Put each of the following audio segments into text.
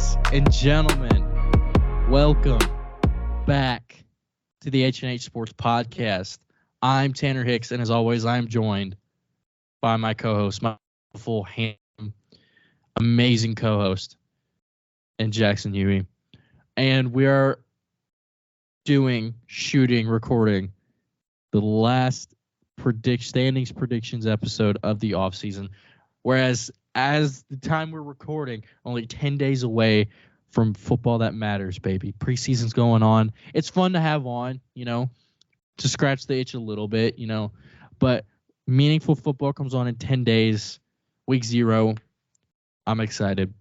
Ladies and gentlemen, welcome back to the H+H Sports Podcast. I'm Tanner Hicks, and as always, I'm joined by my co-host, my full, handsome, amazing co-host, and Jackson Huey. And we are recording the last standings predictions episode of the offseason. Whereas as the time we're recording, only 10 days away from football that matters, baby. Preseason's going on. It's fun to have on, to scratch the itch a little bit, But meaningful football comes on in 10 days, week 0. I'm excited.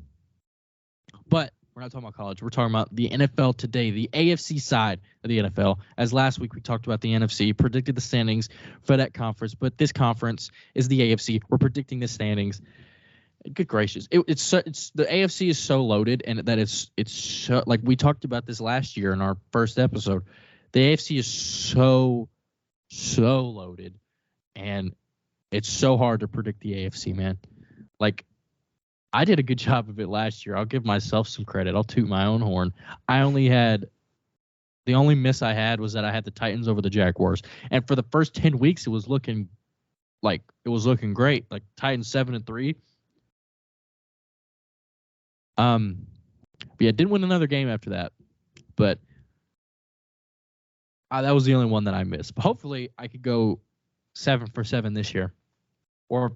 But we're not talking about college. We're talking about the NFL today, the AFC side of the NFL. As last week we talked about the NFC, predicted the standings for that conference. But this conference is the AFC. We're predicting the standings. Good gracious. It's the AFC is so loaded, and that it's so, like we talked about this last year in our first episode. The AFC is so loaded, and it's so hard to predict the AFC, man. Like, I did a good job of it last year. I'll give myself some credit. I'll toot my own horn. The only miss I had was that I had the Titans over the Jaguars, and for the first 10 weeks, it was looking great. Like Titans 7-3. But yeah, didn't win another game after that, but that was the only one that I missed. But hopefully I could go 7 for 7 this year, or,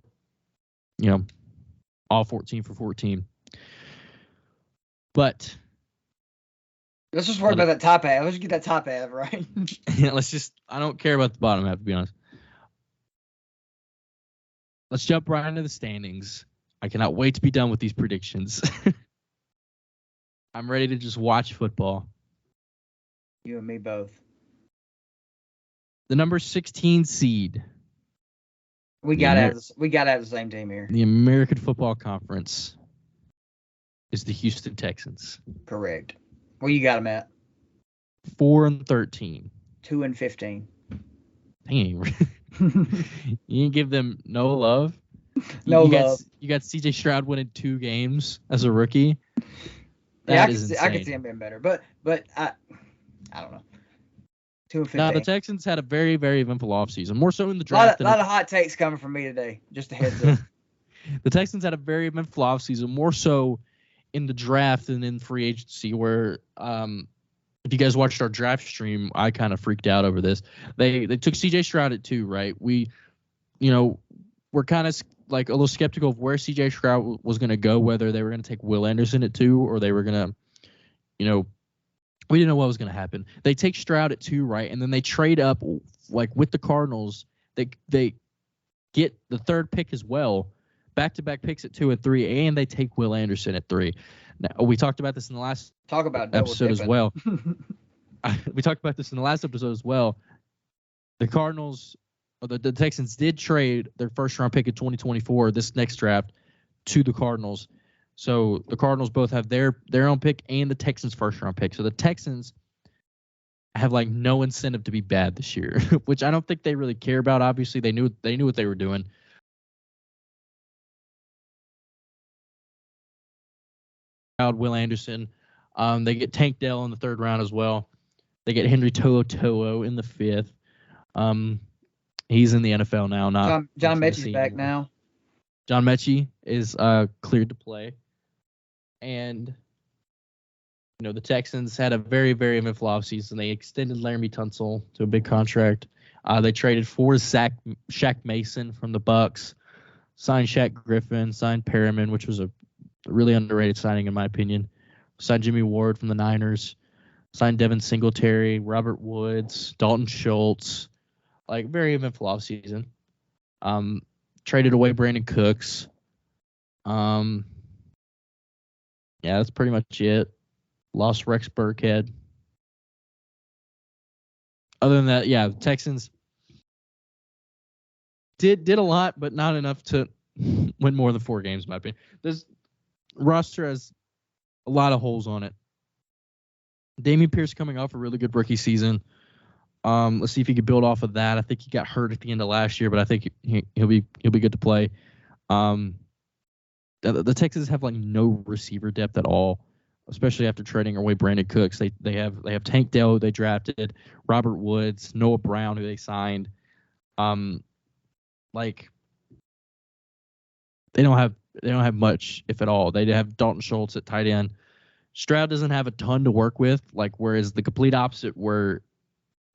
all 14 for 14. But let's just worry about that top half. Let's get that top half right. Yeah, I don't care about the bottom half, to be honest. Let's jump right into the standings. I cannot wait to be done with these predictions. I'm ready to just watch football. You and me both. The number 16 seed. We gotta have the same team here. The American Football Conference is the Houston Texans. Correct. Where you got them at? 4-13. 2-15. Dang. You didn't give them no love? No love. You got C.J. Stroud winning 2 games as a rookie. I can see him being better, but I don't know. 2-15. Now, the Texans had a very, very eventful offseason, more so in the draft. A lot of hot takes coming from me today. Just a heads up. The Texans had a very eventful offseason, more so in the draft than in free agency, where if you guys watched our draft stream, I kind of freaked out over this. They took C.J. Stroud at 2, right? We're kind of like a little skeptical of where C.J. Stroud was going to go, whether they were going to take Will Anderson at 2 or they were going to, we didn't know what was going to happen. They take Stroud at 2, right? And then they trade up, like with the Cardinals. They get the 3rd pick as well, back-to-back picks at 2 and 3, and they take Will Anderson at 3. Now, we talked about this in the last episode as well. We talked about this in the last episode as well. The Cardinals, or the Texans did trade their first-round pick in 2024, this next draft, to the Cardinals. So the Cardinals both have their own pick and the Texans' first-round pick. So the Texans have no incentive to be bad this year, which I don't think they really care about. Obviously, they knew what they were doing. Will Anderson. They get Tank Dell in the 3rd round as well. They get Henry To'oTo'o in the 5th. He's in the NFL now. John Mechie's back now. John Mechie is cleared to play. And, the Texans had a very, very eventful offseason. They extended Laramie Tunsil to a big contract. They traded for Shaq Mason from the Bucks, signed Shaq Griffin, signed Perriman, which was a really underrated signing in my opinion. Signed Jimmy Ward from the Niners, signed Devin Singletary, Robert Woods, Dalton Schultz. Very eventful offseason. Traded away Brandon Cooks. Yeah, that's pretty much it. Lost Rex Burkhead. Other than that, yeah, the Texans did a lot, but not enough to win more than 4 games, in my opinion. This roster has a lot of holes on it. Dameon Pierce coming off a really good rookie season. Let's see if he can build off of that. I think he got hurt at the end of last year, but I think he'll be good to play. The Texans have no receiver depth at all. especially after trading away Brandon Cooks. They have Tank Dell, they drafted Robert Woods, Noah Brown, who they signed. Like they don't have much, if at all. They have Dalton Schultz at tight end. Stroud doesn't have a ton to work with, like whereas the complete opposite, where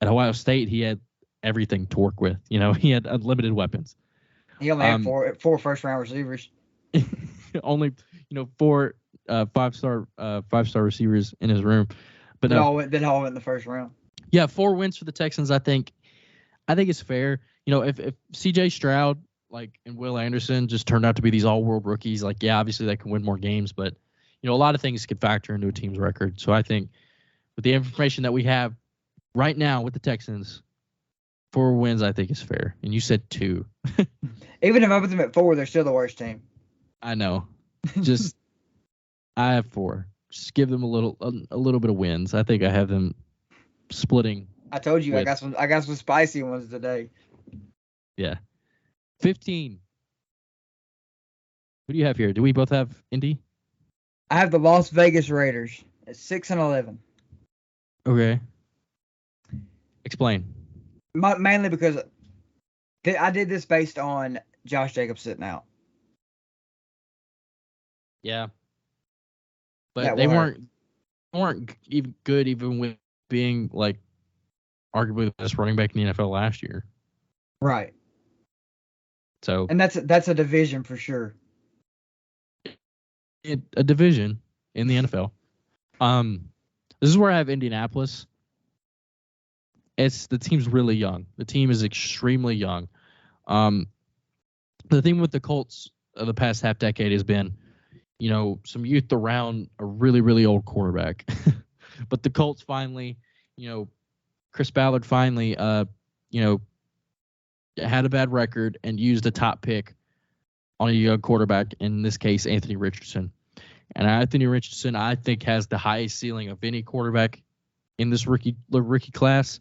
at Ohio State he had everything to work with. He had unlimited weapons. He only had four first round receivers. Only four five-star receivers in his room, but they all went in the first round. Yeah, 4 wins for the Texans. I think it's fair. If C.J. Stroud and Will Anderson just turned out to be these all-world rookies, obviously they can win more games, but a lot of things could factor into a team's record. So I think with the information that we have right now with the Texans, 4 wins I think is fair. And you said 2. Even if I put them at 4, they're still the worst team. I know. Just I have 4. Just give them a little bit of wins. I think I have them splitting. I told you I got some spicy ones today. Yeah. 15. Who do you have here? Do we both have Indy? I have the Las Vegas Raiders at 6-11. Okay. Explain. Mainly because I did this based on Josh Jacobs sitting out. Yeah. But they weren't even good, even with being arguably the best running back in the NFL last year. Right. So. And that's a division for sure. A division in the NFL. This is where I have Indianapolis. The team's really young. The team is extremely young. The thing with the Colts of the past half decade has been, some youth around a really, really old quarterback. But the Colts finally, Chris Ballard finally, had a bad record and used a top pick on a young quarterback, in this case, Anthony Richardson. And Anthony Richardson, I think, has the highest ceiling of any quarterback in this rookie class.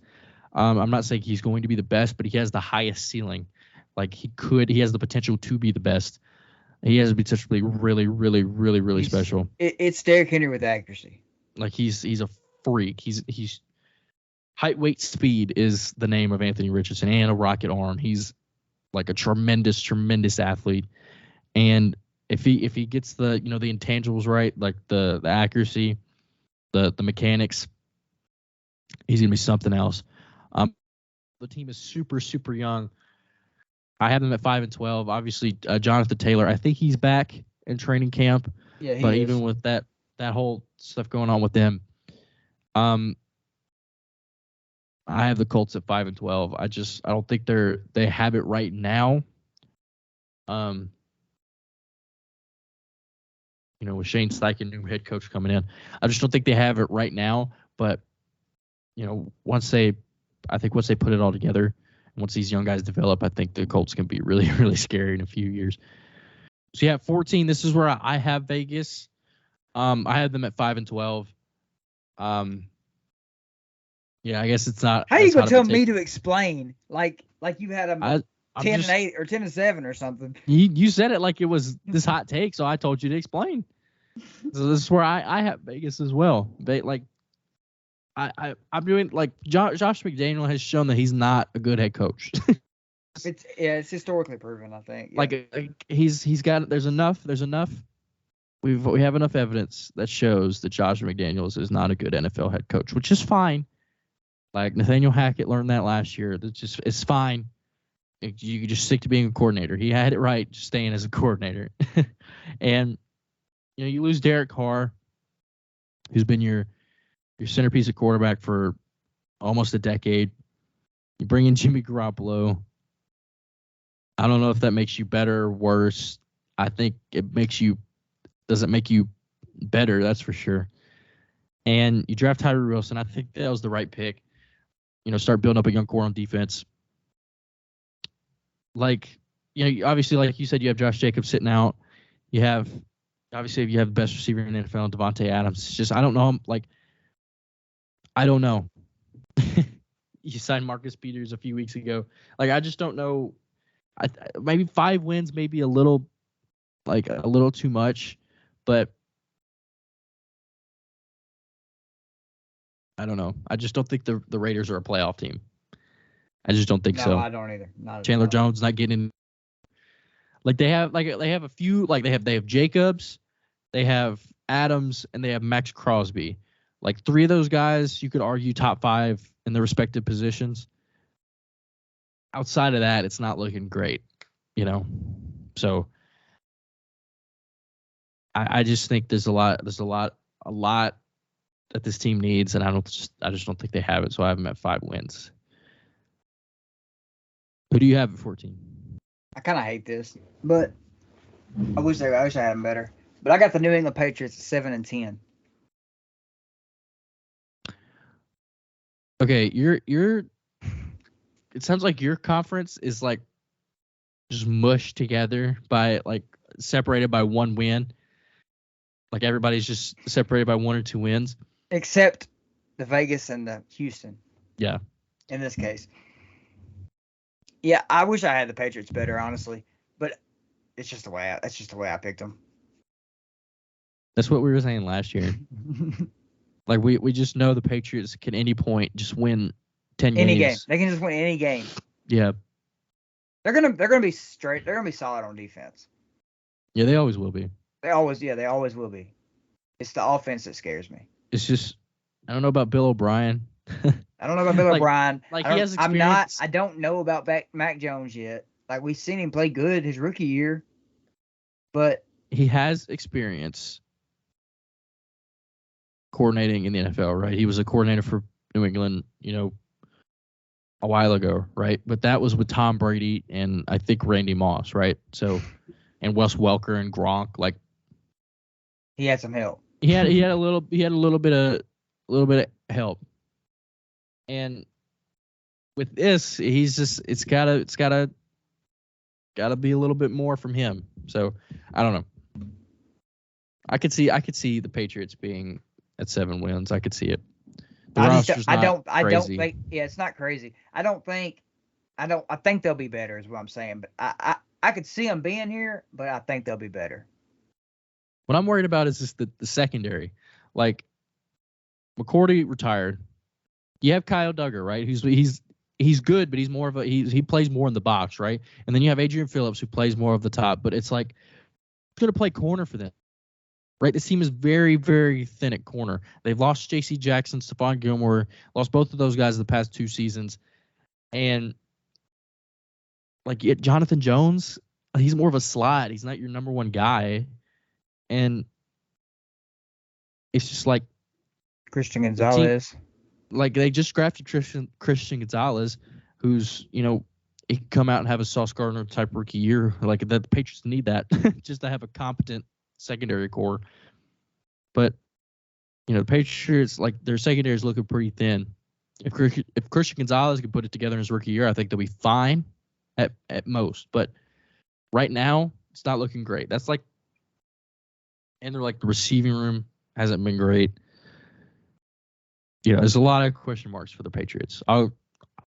I'm not saying he's going to be the best, but he has the highest ceiling. He has the potential to be the best. He has the potential to be really, really, really, really special. It's Derrick Henry with accuracy. He's a freak. He's height, weight, speed is the name of Anthony Richardson, and a rocket arm. He's a tremendous, tremendous athlete. And if he gets the the intangibles right, the accuracy, the mechanics, he's gonna be something else. The team is super, super young. I have them at 5-12. Obviously, Jonathan Taylor, I think he's back in training camp. Yeah, he but is. Even with that whole stuff going on with them, I have the Colts at 5-12. I don't think they have it right now. With Shane Steichen, new head coach, coming in, I just don't think they have it right now. But once they put it all together, once these young guys develop, I think the Colts can be really, really scary in a few years. So yeah, 14. This is where I have Vegas. I have them at 5-12. Yeah, I guess it's not. How you gonna tell me to explain? Like you had them 10-8 or 10-7 or something. You said it like it was this hot take, so I told you to explain. So this is where I have Vegas as well. I'm doing Josh McDaniel has shown that he's not a good head coach. It's historically proven, I think. Yeah. He's got there's enough. We have enough evidence that shows that Josh McDaniels is not a good NFL head coach, which is fine. Nathaniel Hackett learned that last year. It's fine. You just stick to being a coordinator. He had it right, just staying as a coordinator. And you lose Derek Carr, who's been your centerpiece of quarterback for almost a decade. You bring in Jimmy Garoppolo. I don't know if that makes you better or worse. I think it doesn't make you better, that's for sure. And you draft Tyree Wilson. I think that was the right pick. Start building up a young core on defense. Obviously, like you said, you have Josh Jacobs sitting out. You have, obviously, if you have the best receiver in the NFL, Devontae Adams. It's just, I don't know. I don't know. You signed Marcus Peters a few weeks ago. I just don't know. Maybe 5 wins, maybe a little too much, but I don't know. I just don't think the Raiders are a playoff team. I just don't think so. No, I don't either. Chandler Jones not getting in. They have a few, they have Jacobs, they have Adams, and they have Max Crosby. Like, three of those guys you could argue top 5 in their respective positions. Outside of that, it's not looking great, So I just think there's a lot that this team needs, and I just don't think they have it. So I have them at 5 wins. Who do you have at 14? I kind of hate this, but I wish I had them better. But I got the New England Patriots at 7-10. Okay, it sounds like your conference is just mushed together by separated by one win. Like, everybody's just separated by 1 or 2 wins. Except the Vegas and the Houston. Yeah. In this case. Yeah, I wish I had the Patriots better, honestly, but that's just the way I picked them. That's what we were saying last year. We just know the Patriots can any point just win 10 games. Any game. They can just win any game. Yeah. They're gonna be straight. They're gonna be solid on defense. Yeah, they always will be. They always will be. It's the offense that scares me. It's just, I don't know about Bill O'Brien. I don't know about Bill O'Brien. He has experience. I don't know about Mac Jones yet. We've seen him play good his rookie year, but he has experience coordinating in the NFL, right? He was a coordinator for New England, a while ago, right? But that was with Tom Brady and I think Randy Moss, right? So, and Wes Welker and Gronk, he had some help. He had a little bit of help. And with this, he's just it's gotta be a little bit more from him. So I don't know. I could see the Patriots being at 7 wins. I could see it. I don't think it's not crazy. I think they'll be better is what I'm saying. But I could see them being here, but I think they'll be better. What I'm worried about is just the secondary. McCourty retired. You have Kyle Duggar, right? He's good, but he's more of he plays more in the box, right? And then you have Adrian Phillips, who plays more of the top. But it's going to play corner for them, right? This team is very, very thin at corner. They've lost J.C. Jackson, Stephon Gilmore, lost both of those guys in the past 2 seasons, and Jonathan Jones, he's more of a slot. He's not your number one guy, and it's just Christian Gonzalez. They just drafted Christian Gonzalez, who's, he can come out and have a Sauce Gardner type rookie year. The Patriots need that just to have a competent secondary core. But, the Patriots, their secondary is looking pretty thin. If Christian Gonzalez can put it together in his rookie year, I think they'll be fine at most. But right now, it's not looking great. That's and they're the receiving room hasn't been great. There's a lot of question marks for the Patriots. I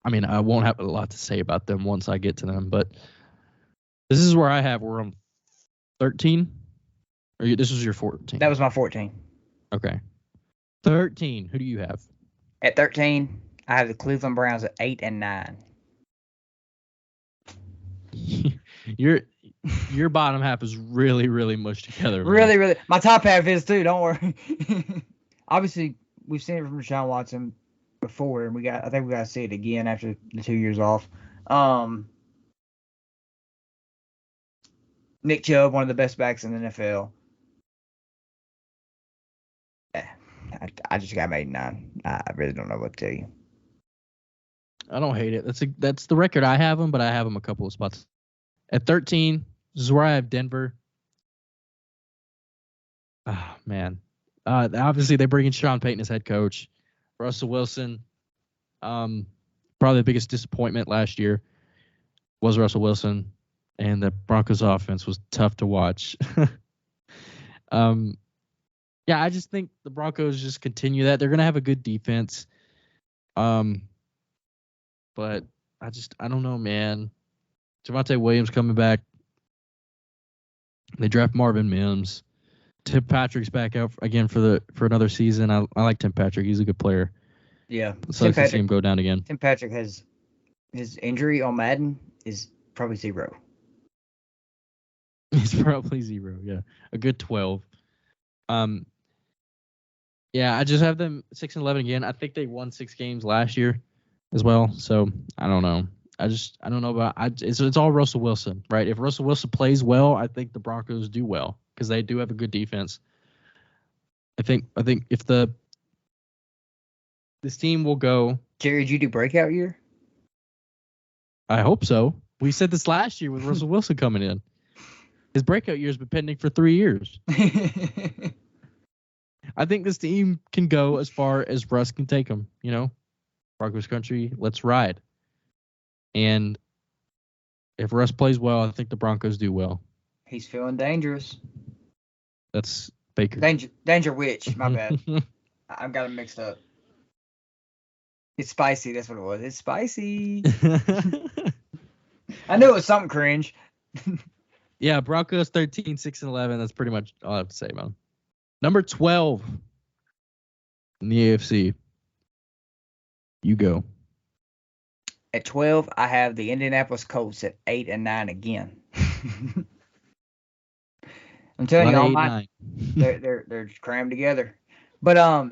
won't have a lot to say about them once I get to them, but this is where we're on 13. Or this was your 14? That was my 14. Okay. 13. Who do you have? At 13, I have the Cleveland Browns at 8-9. Your bottom half is really, really mushed together. Really, really. My top half is too. Don't worry. Obviously, we've seen it from Deshaun Watson before, and I think we got to see it again after the 2 years off. Nick Chubb, one of the best backs in the NFL. I just got made 9. I really don't know what to tell you. I don't hate it. That's the record I have them, but I have them a couple of spots. At 13, this is where I have Denver. Oh, man. Obviously, they bring in Sean Payton as head coach. Russell Wilson, probably the biggest disappointment last year was Russell Wilson, and the Broncos offense was tough to watch. Yeah, I just think the Broncos just continue that. They're going to have a good defense. But I don't know, man. Javonte Williams coming back. They draft Marvin Mims. Tim Patrick's back out again for another season. I like Tim Patrick. He's a good player. Yeah. So I can see him go down again. Tim Patrick has his injury on Madden is probably 0. He's probably 0. Yeah, a good 12. Yeah, I just have them 6-11 again. I think they won 6 games last year as well. So I don't know. I don't know about. It's all Russell Wilson, right? If Russell Wilson plays well, I think the Broncos do well because they do have a good defense. I think if this team will go. Jerry, did you do breakout year? I hope so. We said this last year with Russell Wilson coming in. His breakout year has been pending for 3 years. I think this team can go as far as Russ can take them. You know, Broncos country, let's ride. And if Russ plays well, I think the Broncos do well. He's feeling dangerous. That's Baker. Danger Witch. My bad. I've got him mixed up. It's spicy. That's what it was. It's spicy. I knew it was something cringe. Yeah, Broncos 13, 6-11. That's pretty much all I have to say, man. Number 12 in the AFC. You go. At 12, I have the Indianapolis Colts at 8 and 9 again. I'm telling you, all they're crammed together. But I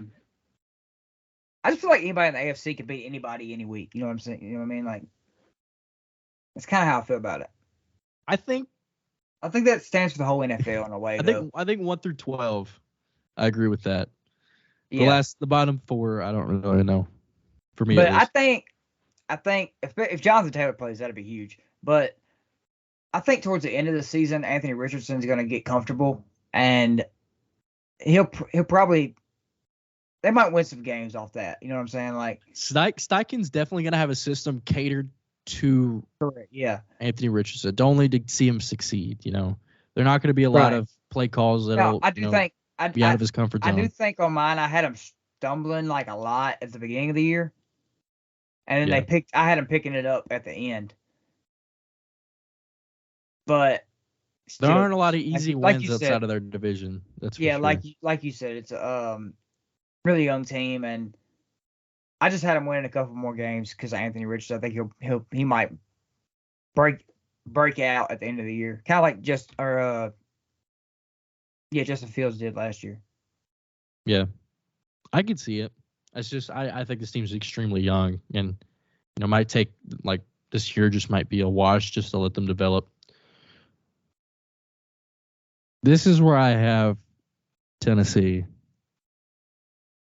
just feel like anybody in the AFC could beat anybody any week. You know what I'm saying? You know what I mean? Like, that's kind of how I feel about it. I think that stands for the whole NFL in a way. I think 1 through 12. I agree with that. Yeah. The bottom 4, I don't really know. For me, but I think if Jonathan Taylor plays, that'd be huge. But I think towards the end of the season, Anthony Richardson's going to get comfortable, and he'll probably they might win some games off that. You know what I'm saying? Like Steichen's definitely going to have a system catered to Anthony Richardson. Don't need to see him succeed. You know, they're not going to be a lot of play calls that'll be out of his comfort zone. I do think on mine, I had him stumbling like a lot at the beginning of the year. And then I had them picking it up at the end. But still, there aren't a lot of easy wins outside of their division. That's for sure. like you said, it's a really young team, and I just had him winning a couple more games because of Anthony Richardson. I think he might break out at the end of the year, kind of like Justin Fields did last year. Yeah, I could see it. It's just I think this team's extremely young, and might take like this year just might be a wash just to let them develop. This is where I have Tennessee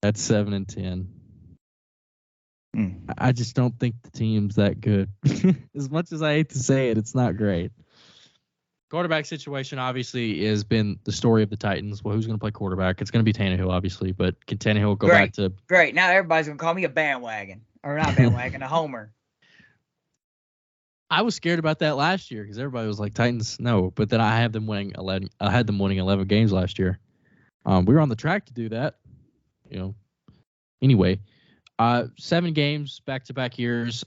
at 7 and 10. I just don't think the team's that good. As much as I hate to say it, it's not great. Quarterback situation obviously has been the story of the Titans. Well, who's going to play quarterback? It's going to be Tannehill, obviously, but can Tannehill go back to... Great. Now everybody's going to call me a bandwagon. Or not bandwagon, a homer. I was scared about that last year because everybody was like, Titans, no. But then I had them winning 11. I had them winning 11 games last year. We were on the track to do that. Anyway, 7 games, back-to-back years.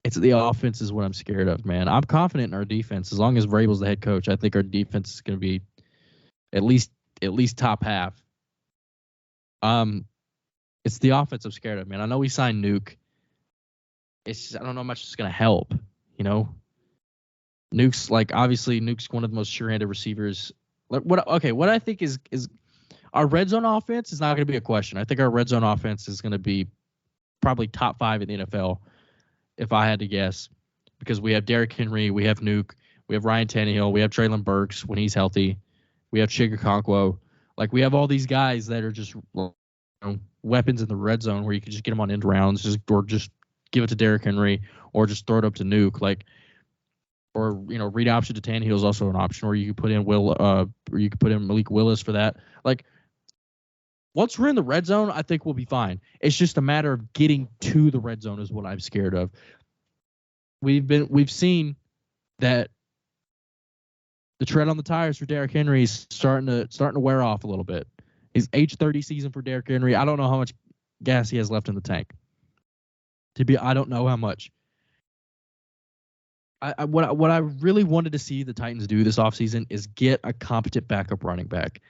It's the offense is what I'm scared of, man. I'm confident in our defense. As long as Vrabel's the head coach, I think our defense is going to be at least top half. It's the offense I'm scared of, man. I know we signed Nuke. It's just, I don't know how much it's going to help, Nuke's obviously Nuke's one of the most sure-handed receivers. What I think is our red zone offense is not going to be a question. I think our red zone offense is going to be probably top 5 in the NFL. If I had to guess, because we have Derrick Henry, we have Nuke, we have Ryan Tannehill, we have Treylon Burks when he's healthy, we have Chigakonkwo. We have all these guys that are just weapons in the red zone where you can just get them on end rounds, or just give it to Derrick Henry, or just throw it up to Nuke, read option to Tannehill is also an option, or you could put in Malik Willis for that. Once we're in the red zone, I think we'll be fine. It's just a matter of getting to the red zone is what I'm scared of. We've seen that the tread on the tires for Derrick Henry is starting to wear off a little bit. His age 30 season for Derrick Henry, I don't know how much gas he has left in the tank. I don't know how much. What I really wanted to see the Titans do this offseason is get a competent backup running back.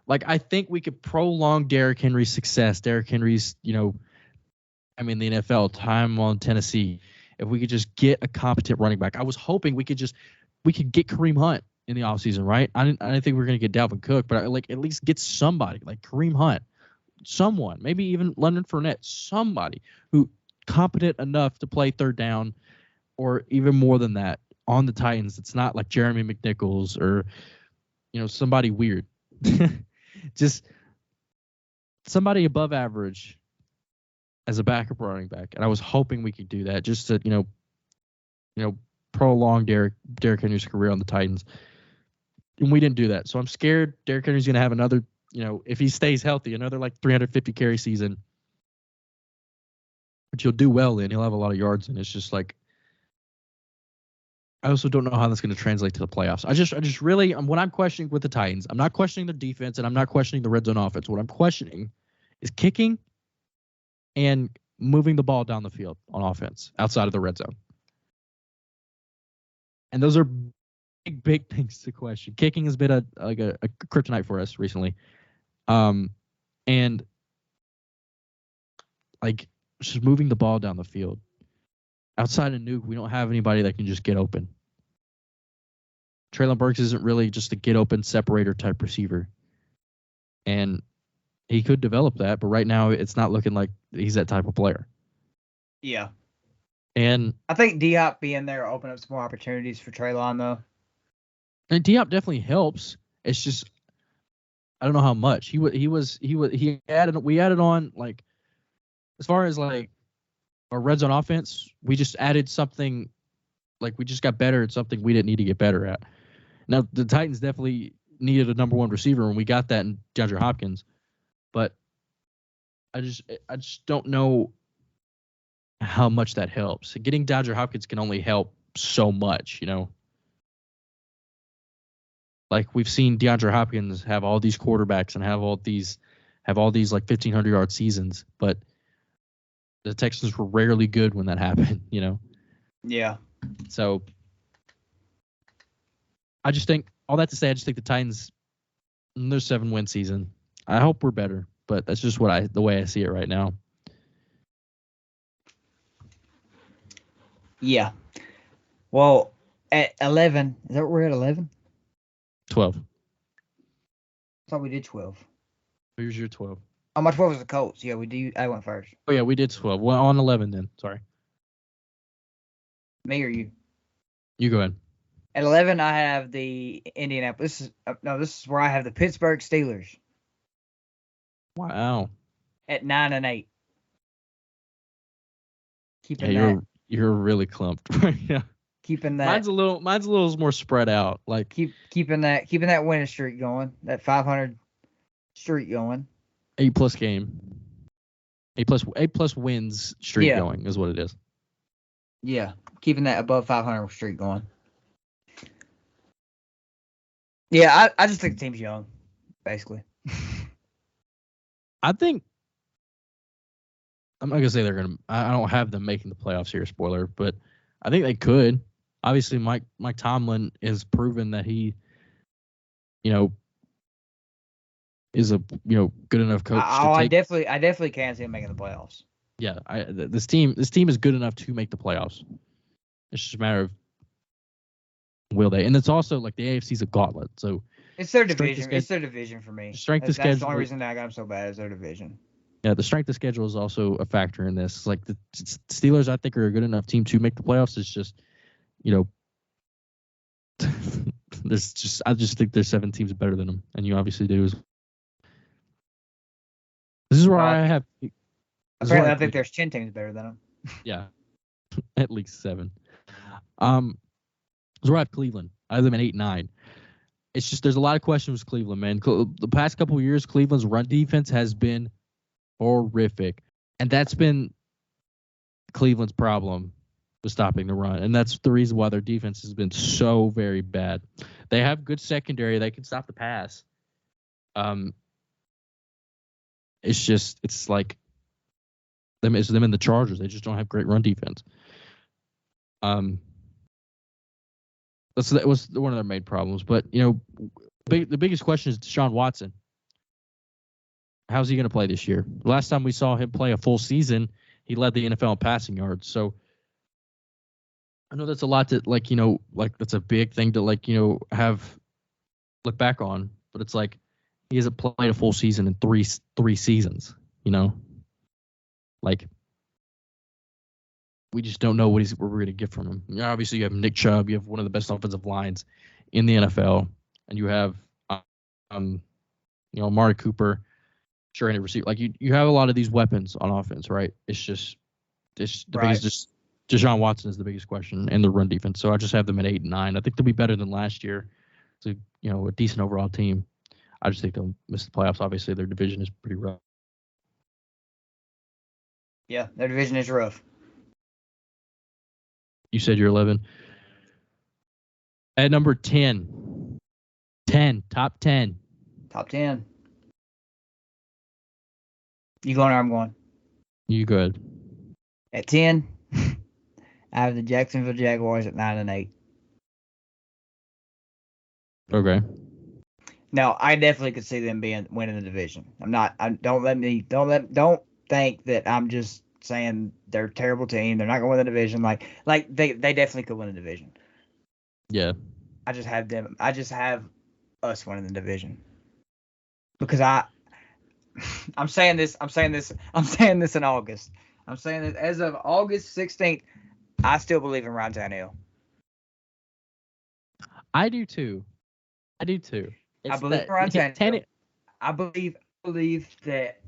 Like, I think we could prolong Derrick Henry's success. Derrick Henry's, the NFL, time on Tennessee. If we could just get a competent running back. I was hoping we could get Kareem Hunt in the offseason, right? I didn't think we were going to get Dalvin Cook, but at least get somebody like Kareem Hunt, someone, maybe even Leonard Fournette, somebody who competent enough to play third down or even more than that on the Titans. It's not like Jeremy McNichols or, somebody weird. Just somebody above average as a backup running back. And I was hoping we could do that just to, prolong Derrick Henry's career on the Titans. And we didn't do that. So I'm scared Derrick Henry's going to have another, if he stays healthy, another like 350 carry season, which he'll do well in. He'll have a lot of yards. And it's just like, I also don't know how that's going to translate to the playoffs. I just really, what I'm questioning with the Titans, I'm not questioning their defense and I'm not questioning the red zone offense. What I'm questioning is kicking and moving the ball down the field on offense outside of the red zone. And those are big things to question. Kicking has been a kryptonite for us recently. And like just moving the ball down the field. Outside of Nuke, we don't have anybody that can just get open. Treylon Burks isn't really just a get open separator type receiver. And he could develop that, but right now it's not looking like he's that type of player. Yeah. And I think Diop being there will open up some more opportunities for Treylon though. And Diop definitely helps. It's just I don't know how much. We added on, like, as far as like our red zone offense, we just added something, like we just got better at something we didn't need to get better at. Now the Titans definitely needed a number one receiver, and we got that in DeAndre Hopkins. But I just don't know how much that helps. Getting DeAndre Hopkins can only help so much, Like we've seen DeAndre Hopkins have all these quarterbacks and have all these like 1,500-yard seasons, but the Texans were rarely good when that happened, Yeah. So I just think all that to say, I just think the Titans, in their 7-win season, I hope we're better, but that's just the way I see it right now. Yeah. Well, at 11, is that what we're at 11? 12. I thought we did 12. Here's your 12. Oh, my 12 was the Colts. Yeah, we do. I went first. Oh, yeah, we did 12. Well, on 11 then. Sorry. Me or you? You go ahead. At 11, I have the Indianapolis. This is where I have the Pittsburgh Steelers. Wow. At 9 and 8. You're really clumped right now. Keeping that. Mine's a little more spread out. Like keeping that winning streak going. That 500 streak going. A+ game. A+ wins streak going is what it is. Yeah, keeping that above 500 streak going. Yeah, I just think the team's young, basically. I think I'm not gonna say they're gonna. I don't have them making the playoffs here, spoiler, but I think they could. Obviously, Mike Tomlin has proven that he, is a good enough coach. I definitely can see him making the playoffs. Yeah, this team is good enough to make the playoffs. It's just a matter of will they. And it's also like the AFC's a gauntlet, so it's their division. It's their division for me. Strength of schedule. That's the only reason that I got them so bad is their division. Yeah, the strength of schedule is also a factor in this. Like the Steelers, I think, are a good enough team to make the playoffs. It's just, I just think there's 7 teams better than them, and you obviously do. This is where I have. Apparently, I think there's 10 teams better than them. Yeah, at least 7. This is where I have Cleveland. I have them at 8-9. It's just there's a lot of questions with Cleveland, man. The past couple of years, Cleveland's run defense has been horrific, and that's been Cleveland's problem with stopping the run, and that's the reason why their defense has been so very bad. They have good secondary; they can stop the pass. It's like them and the Chargers. They just don't have great run defense. That was one of their main problems. But the biggest question is Deshaun Watson. how's he going to play this year? Last time we saw him play a full season, he led the NFL in passing yards. So I know that's a lot to that's a big thing to have look back on, but it's like he hasn't played a full season in three seasons, Like we just don't know what we're going to get from him. Obviously, you have Nick Chubb, you have one of the best offensive lines in the NFL, and you have Amari Cooper, sure, any receiver. Like you have a lot of these weapons on offense, right? It's biggest. Deshaun Watson is the biggest question in the run defense. So I just have them at 8 and 9. I think they'll be better than last year. It's a decent overall team. I just think they'll miss the playoffs. Obviously, their division is pretty rough. Yeah, their division is rough. You said you're 11. At number 10. 10. Top 10. Top 10. You going or I'm going? You good. At 10, I have the Jacksonville Jaguars at 9 and 8. Okay. Now, I definitely could see them winning the division. Don't think that I'm just saying they're a terrible team. They're not going to win the division. Like they definitely could win the division. Yeah. I just have us winning the division. Because I'm saying this in August. I'm saying that as of August 16th, I still believe in Ryan Tannehill. I do too. I believe in Ryan Tannehill. I believe that,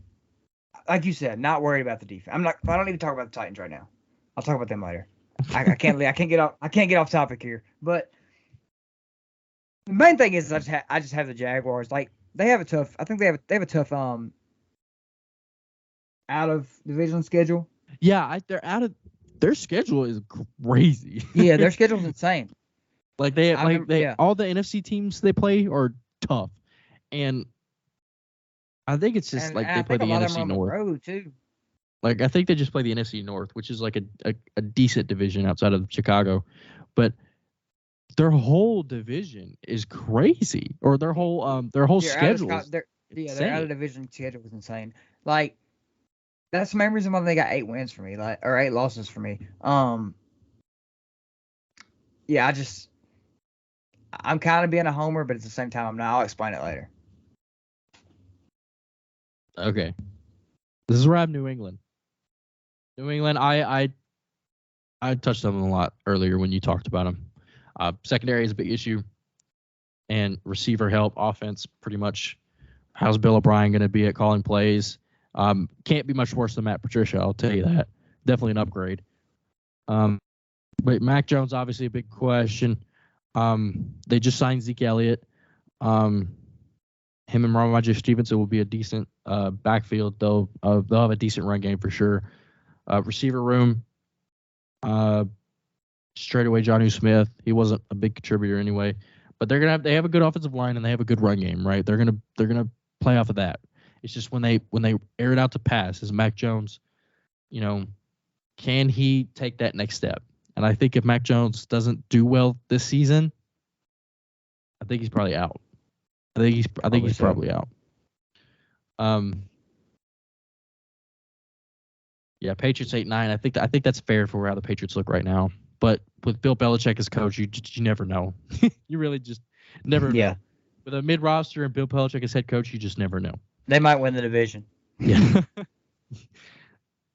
like you said, not worried about the defense. I don't even talk about the Titans right now. I'll talk about them later. I can't get off topic here. But the main thing is I just have the Jaguars. Like they have a tough out of division schedule. Yeah, their schedule is crazy. Yeah, their schedule's insane. All the NFC teams they play are tough, and I think it's just they play the NFC North. Road too. Like I think they just play the NFC North, which is like a decent division outside of Chicago, but their whole division is crazy, or their whole schedule. Their out of division schedule was insane. Like that's the main reason why they got 8 wins for me, or 8 losses for me. Yeah, I'm kind of being a homer, but at the same time, I'm not. I'll explain it later. Okay. This is where I have New England. New England, I touched on them a lot earlier when you talked about them. Secondary is a big issue, and receiver help, offense, pretty much. How's Bill O'Brien going to be at calling plays? Can't be much worse than Matt Patricia, I'll tell you that. Definitely an upgrade. But Mac Jones, obviously a big question. They just signed Zeke Elliott. Him and Ramondre Stevenson will be a decent backfield. They'll have a decent run game for sure. Receiver room, straight away Jonnu Smith. He wasn't a big contributor anyway, but they have a good offensive line and they have a good run game, right? They're gonna play off of that. It's just when they air it out to pass, is Mac Jones, can he take that next step? And I think if Mac Jones doesn't do well this season, I think he's probably out. I think he's probably out. Yeah, Patriots 8-9. I think that's fair for how the Patriots look right now. But with Bill Belichick as coach, you never know. You really just never know. With a mid roster and Bill Belichick as head coach, you just never know. They might win the division. Yeah.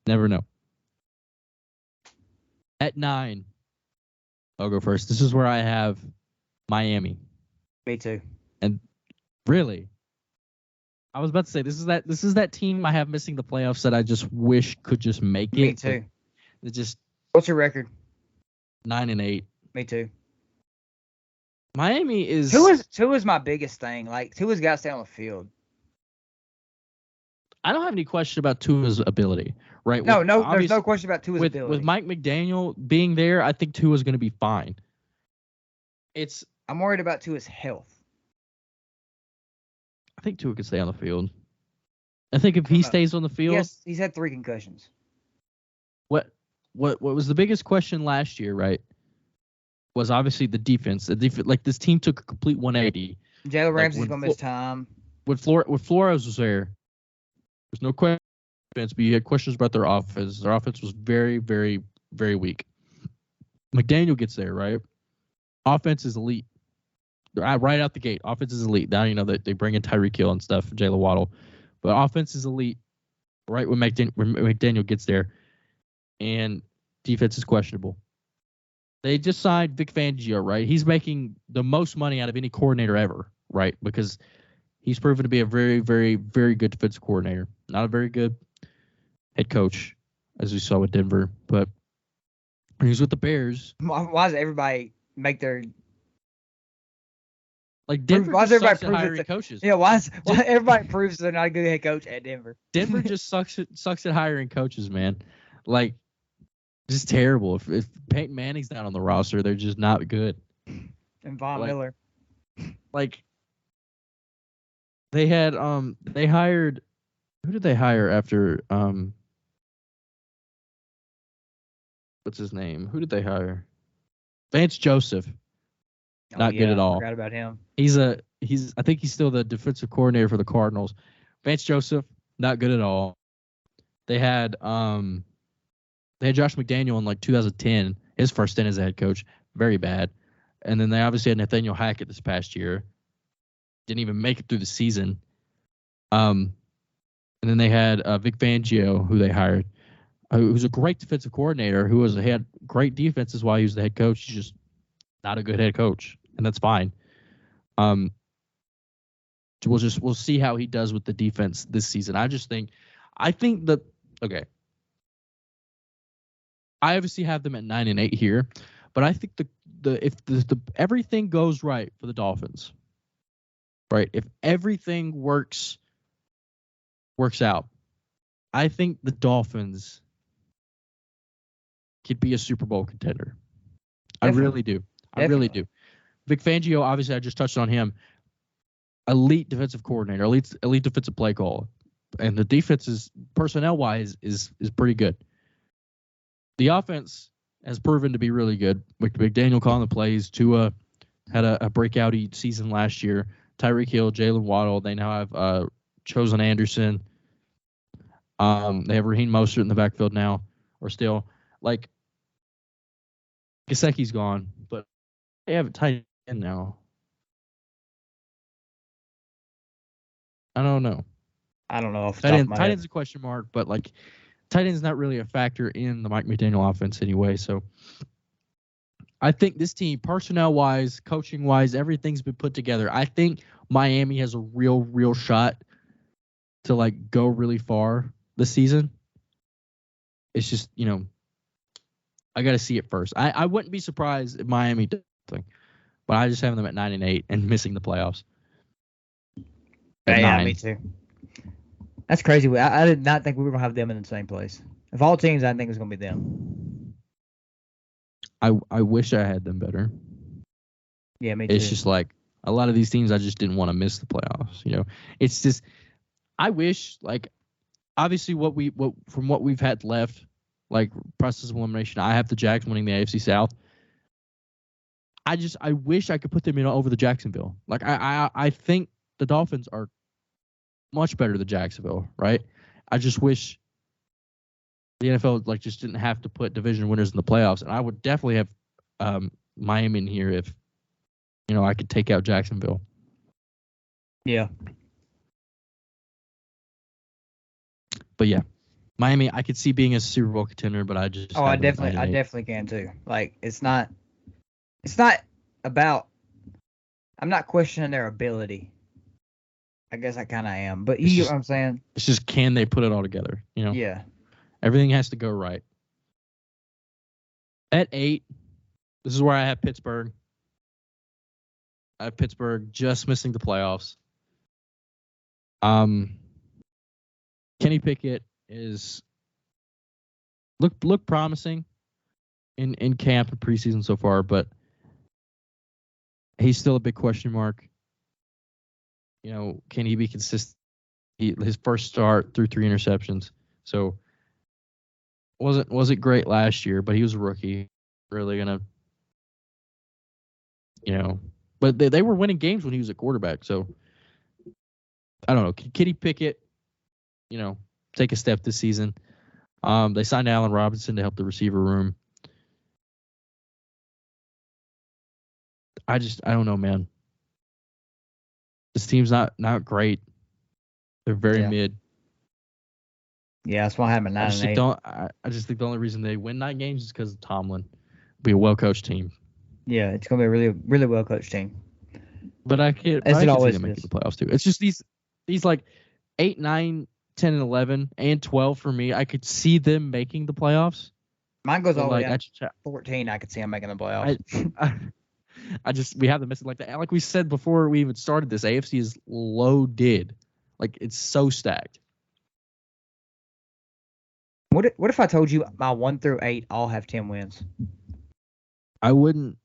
Never know. At 9, I'll go first. This is where I have Miami. Me too. And really, I was about to say this is that team I have missing the playoffs that I just wish could just make it. Me too. It just. What's your record? 9 and 8. Me too. Miami is. Two is my biggest thing. Like Tua's got to stay on the field. I don't have any question about Tua's ability, right? No, there's no question about Tua's ability. With Mike McDaniel being there, I think Tua's going to be fine. I'm worried about Tua's health. I think Tua could stay on the field. I think if he stays on the field, yes, he's had 3 concussions. What was the biggest question last year, right? Was obviously the defense. Like this team took a complete 180. Jalen Ramsey's gonna miss time. When Flores was there, There's no question, but you had questions about their offense. Their offense was very, very, very weak. McDaniel gets there, right? Offense is elite. Right out the gate, offense is elite. Now you know that they bring in Tyreek Hill and stuff, Jalen Waddle, but offense is elite. Right when McDaniel gets there, and defense is questionable. They just signed Vic Fangio, right? He's making the most money out of any coordinator ever, right? Because he's proven to be a very, very, very good defensive coordinator. Not a very good head coach, as we saw with Denver, but when he was with the Bears. Why does everybody make their Denver? Why does everybody prove hiring coaches? Yeah, why everybody proves they're not a good head coach at Denver? Denver just sucks at hiring coaches, man. Just terrible. If Peyton Manning's not on the roster, they're just not good. And Von Miller. They had they hired, who did they hire after what's his name? Who did they hire? Vance Joseph. Not good at all. I forgot about him. I think he's still the defensive coordinator for the Cardinals. Vance Joseph, not good at all. They had Josh McDaniel in 2010, his first stint as a head coach, very bad. And then they obviously had Nathaniel Hackett this past year. Didn't even make it through the season. And then they had Vic Fangio, who they hired, who's a great defensive coordinator, who had great defenses while he was the head coach. He's just not a good head coach, and that's fine. We'll see how he does with the defense this season. I think that I obviously have them at 9-8 here, but I think if everything goes right for the Dolphins, right? If everything works out, I think the Dolphins could be a Super Bowl contender. Definitely. I really do. I really do. Vic Fangio, obviously, I just touched on him. Elite defensive coordinator, elite defensive play call, and the defense is personnel-wise is pretty good. The offense has proven to be really good. McDaniel calling the plays. Tua had a breakout season last year. Tyreek Hill, Jalen Waddle. They now have Chosen Anderson. They have Raheem Mostert in the backfield now, or still. Gesicki's gone, but they have a tight end now. I don't know. Tight end's a question mark, but tight end's not really a factor in the Mike McDaniel offense anyway. So I think this team, personnel-wise, coaching-wise, everything's been put together. I think Miami has a real shot to go really far this season. It's just, I got to see it first. I wouldn't be surprised if Miami does something, but I just have them at 9-8 and missing the playoffs. Yeah, me too. That's crazy. I did not think we were going to have them in the same place. Of all teams, I think it was going to be them. I wish I had them better. Yeah, me too. It's just a lot of these teams, I just didn't want to miss the playoffs. It's just, I wish, obviously from what we've had left, process of elimination, I have the Jags winning the AFC South. I wish I could put them over the Jacksonville. I think the Dolphins are much better than Jacksonville, right? I just wish the NFL just didn't have to put division winners in the playoffs, and I would definitely have Miami in here if I could take out Jacksonville. Yeah. But yeah, Miami, I could see being a Super Bowl contender, but I just I definitely can too. It's not about. I'm not questioning their ability. I guess I kind of am, but you get what I'm saying. It's just, can they put it all together? Yeah. Everything has to go right. At 8, this is where I have Pittsburgh. I have Pittsburgh just missing the playoffs. Kenny Pickett is look promising in camp and preseason so far, but he's still a big question mark. Can he be consistent? His first start threw 3 interceptions, so wasn't great last year, but he was a rookie. Really gonna, but they were winning games when he was a quarterback. So I don't know. Kenny Pickett, take a step this season. They signed Allen Robinson to help the receiver room. I don't know, man. This team's not great. They're very mid. Yeah, that's why I have a 9-8. I just think the only reason they win 9 games is because of Tomlin. Be a well-coached team. Yeah, it's gonna be a really, really well-coached team. But I can't see them making the playoffs too. It's just these like 8, 9, 10, and 11 and 12 for me. I could see them making the playoffs. Mine goes all the way down to 14. I could see them making the playoffs. We have them missing like that. Like we said before we even started this, AFC is loaded. Like it's so stacked. What if I told you my 1 through 8 all have 10 wins? I wouldn't.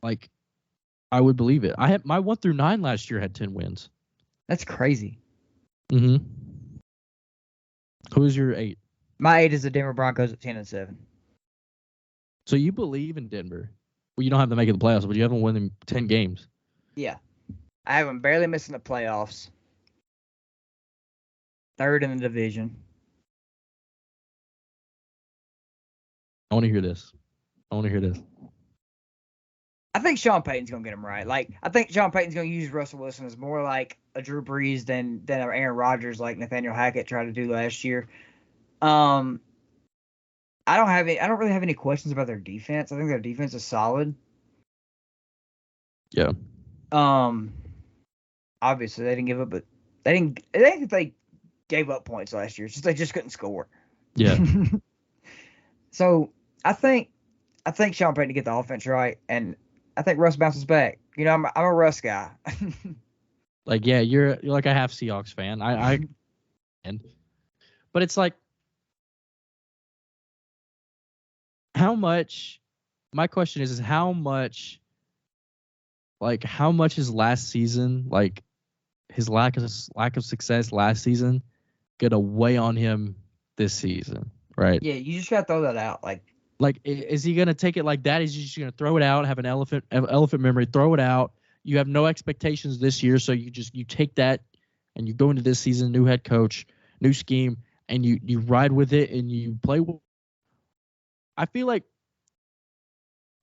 Like, I would believe it. I had my 1 through 9 last year had 10 wins. That's crazy. Mm-hmm. Who's your 8? My 8 is the Denver Broncos at 10-7. So you believe in Denver? Well, you don't have them making the playoffs, but you haven't won them 10 games. Yeah, I have them barely missing the playoffs. 3rd in the division. I want to hear this. I think Sean Payton's going to get him right. Like, I think Sean Payton's going to use Russell Wilson as more like a Drew Brees than Aaron Rodgers, like Nathaniel Hackett tried to do last year. I don't really have any questions about their defense. I think their defense is solid. Yeah. Obviously they didn't give up, but they gave up points last year. It's just they just couldn't score. Yeah. So I think Sean Payton to get the offense right, and I think Russ bounces back. You know, I'm a Russ guy. Like, yeah, you're like a half Seahawks fan. But it's like, how much? My question is how much? Like, how much is last season, like his lack of success last season, gonna weigh on him this season? Right. Yeah, you just gotta throw that out. Like, is he gonna take it like that? Is he just gonna throw it out, have an elephant memory, throw it out? You have no expectations this year, so you take that and you go into this season, new head coach, new scheme, and you ride with it and you play. I feel like,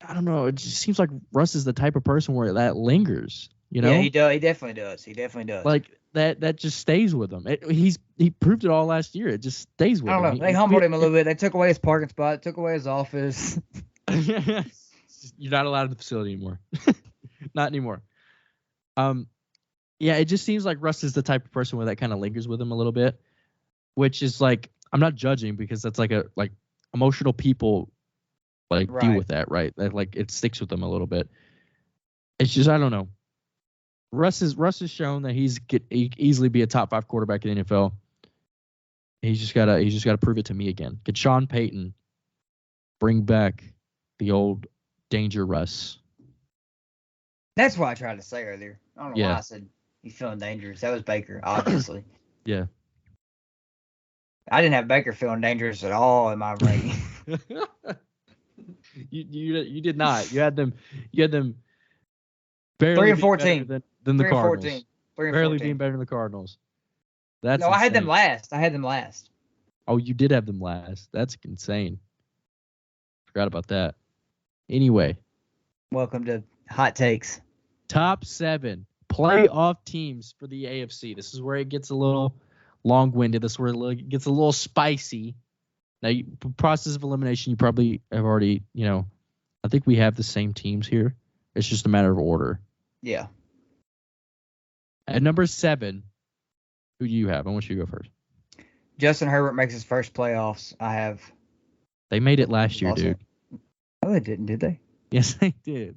I don't know. It just seems like Russ is the type of person where that lingers. You know? Yeah, he does. He definitely does. He definitely does. Like that just stays with him. He proved it all last year. It just stays with him. I don't know. They humbled him a little bit. They took away his parking spot. Took away his office. You're not allowed in the facility anymore. Not anymore. Yeah, it just seems like Russ is the type of person where that kind of lingers with him a little bit, which is like, I'm not judging because that's like emotional people deal with that, right? That like it sticks with them a little bit. It's just, I don't know. Russ has shown that he easily be a top 5 quarterback in the NFL. He's just gotta prove it to me again. Could Sean Payton bring back the old danger Russ? That's what I tried to say earlier. I don't know why I said he's feeling dangerous. That was Baker, obviously. Yeah. I didn't have Baker feeling dangerous at all in my ranking. You did not. You had them barely 3-14 than the Cardinals. 3-14. Barely being better than the Cardinals. That's no, insane. I had them last. Oh, you did have them last. That's insane. Forgot about that. Anyway. Welcome to Hot Takes. Top 7 playoff teams for the AFC. This is where it gets a little long-winded. This is where it gets a little spicy. Now, process of elimination, you probably have already, I think we have the same teams here. It's just a matter of order. Yeah. At number 7, who do you have? I want you to go first. Justin Herbert makes his first playoffs. They made it last year, dude. No, they didn't, did they? Yes, they did.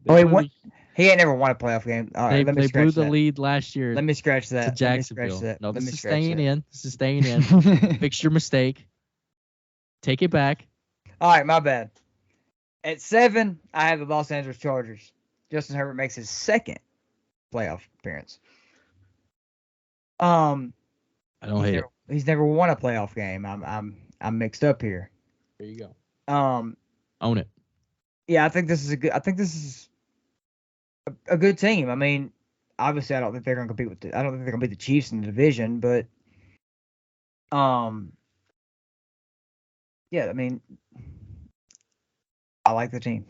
He ain't never won a playoff game. All right, they blew the lead last year. Let me scratch that. To Jacksonville. No, this is staying in. This is staying in. Fix your mistake. Take it back. All right, my bad. At 7, I have the Los Angeles Chargers. Justin Herbert makes his second playoff appearance. I don't hate it. He's never won a playoff game. I'm mixed up here. There you go. Own it. Yeah, I think this is a good team. I mean, obviously, I don't think they're going to compete I don't think they're going to beat the Chiefs in the division, but Yeah, I mean, I like the team.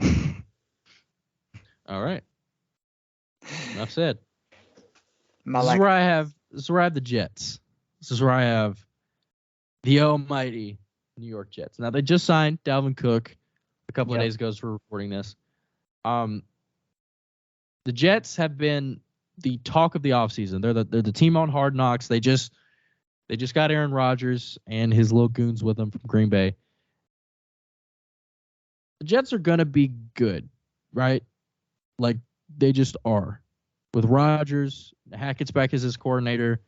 All right. Enough said. My This is where I have the Jets. This is where I have the almighty New York Jets. Now they just signed Dalvin Cook a couple of days ago as we're recording this. The Jets have been the talk of the offseason. They're the team on Hard Knocks. They just got Aaron Rodgers and his little goons with them from Green Bay. The Jets are gonna be good, right? Like they just are. With Rodgers, Hackett's back as his coordinator.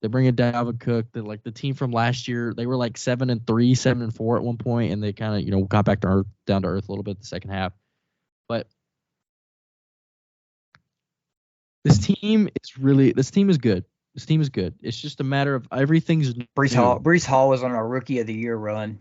They bring in Dalvin Cook. The team from last year, they were like 7-3, 7-4 at one point, and they kind of got back to down to earth a little bit the second half. But this team is good. This team is good. It's just a matter of everything's new. Breece Hall was on a Rookie of the Year run.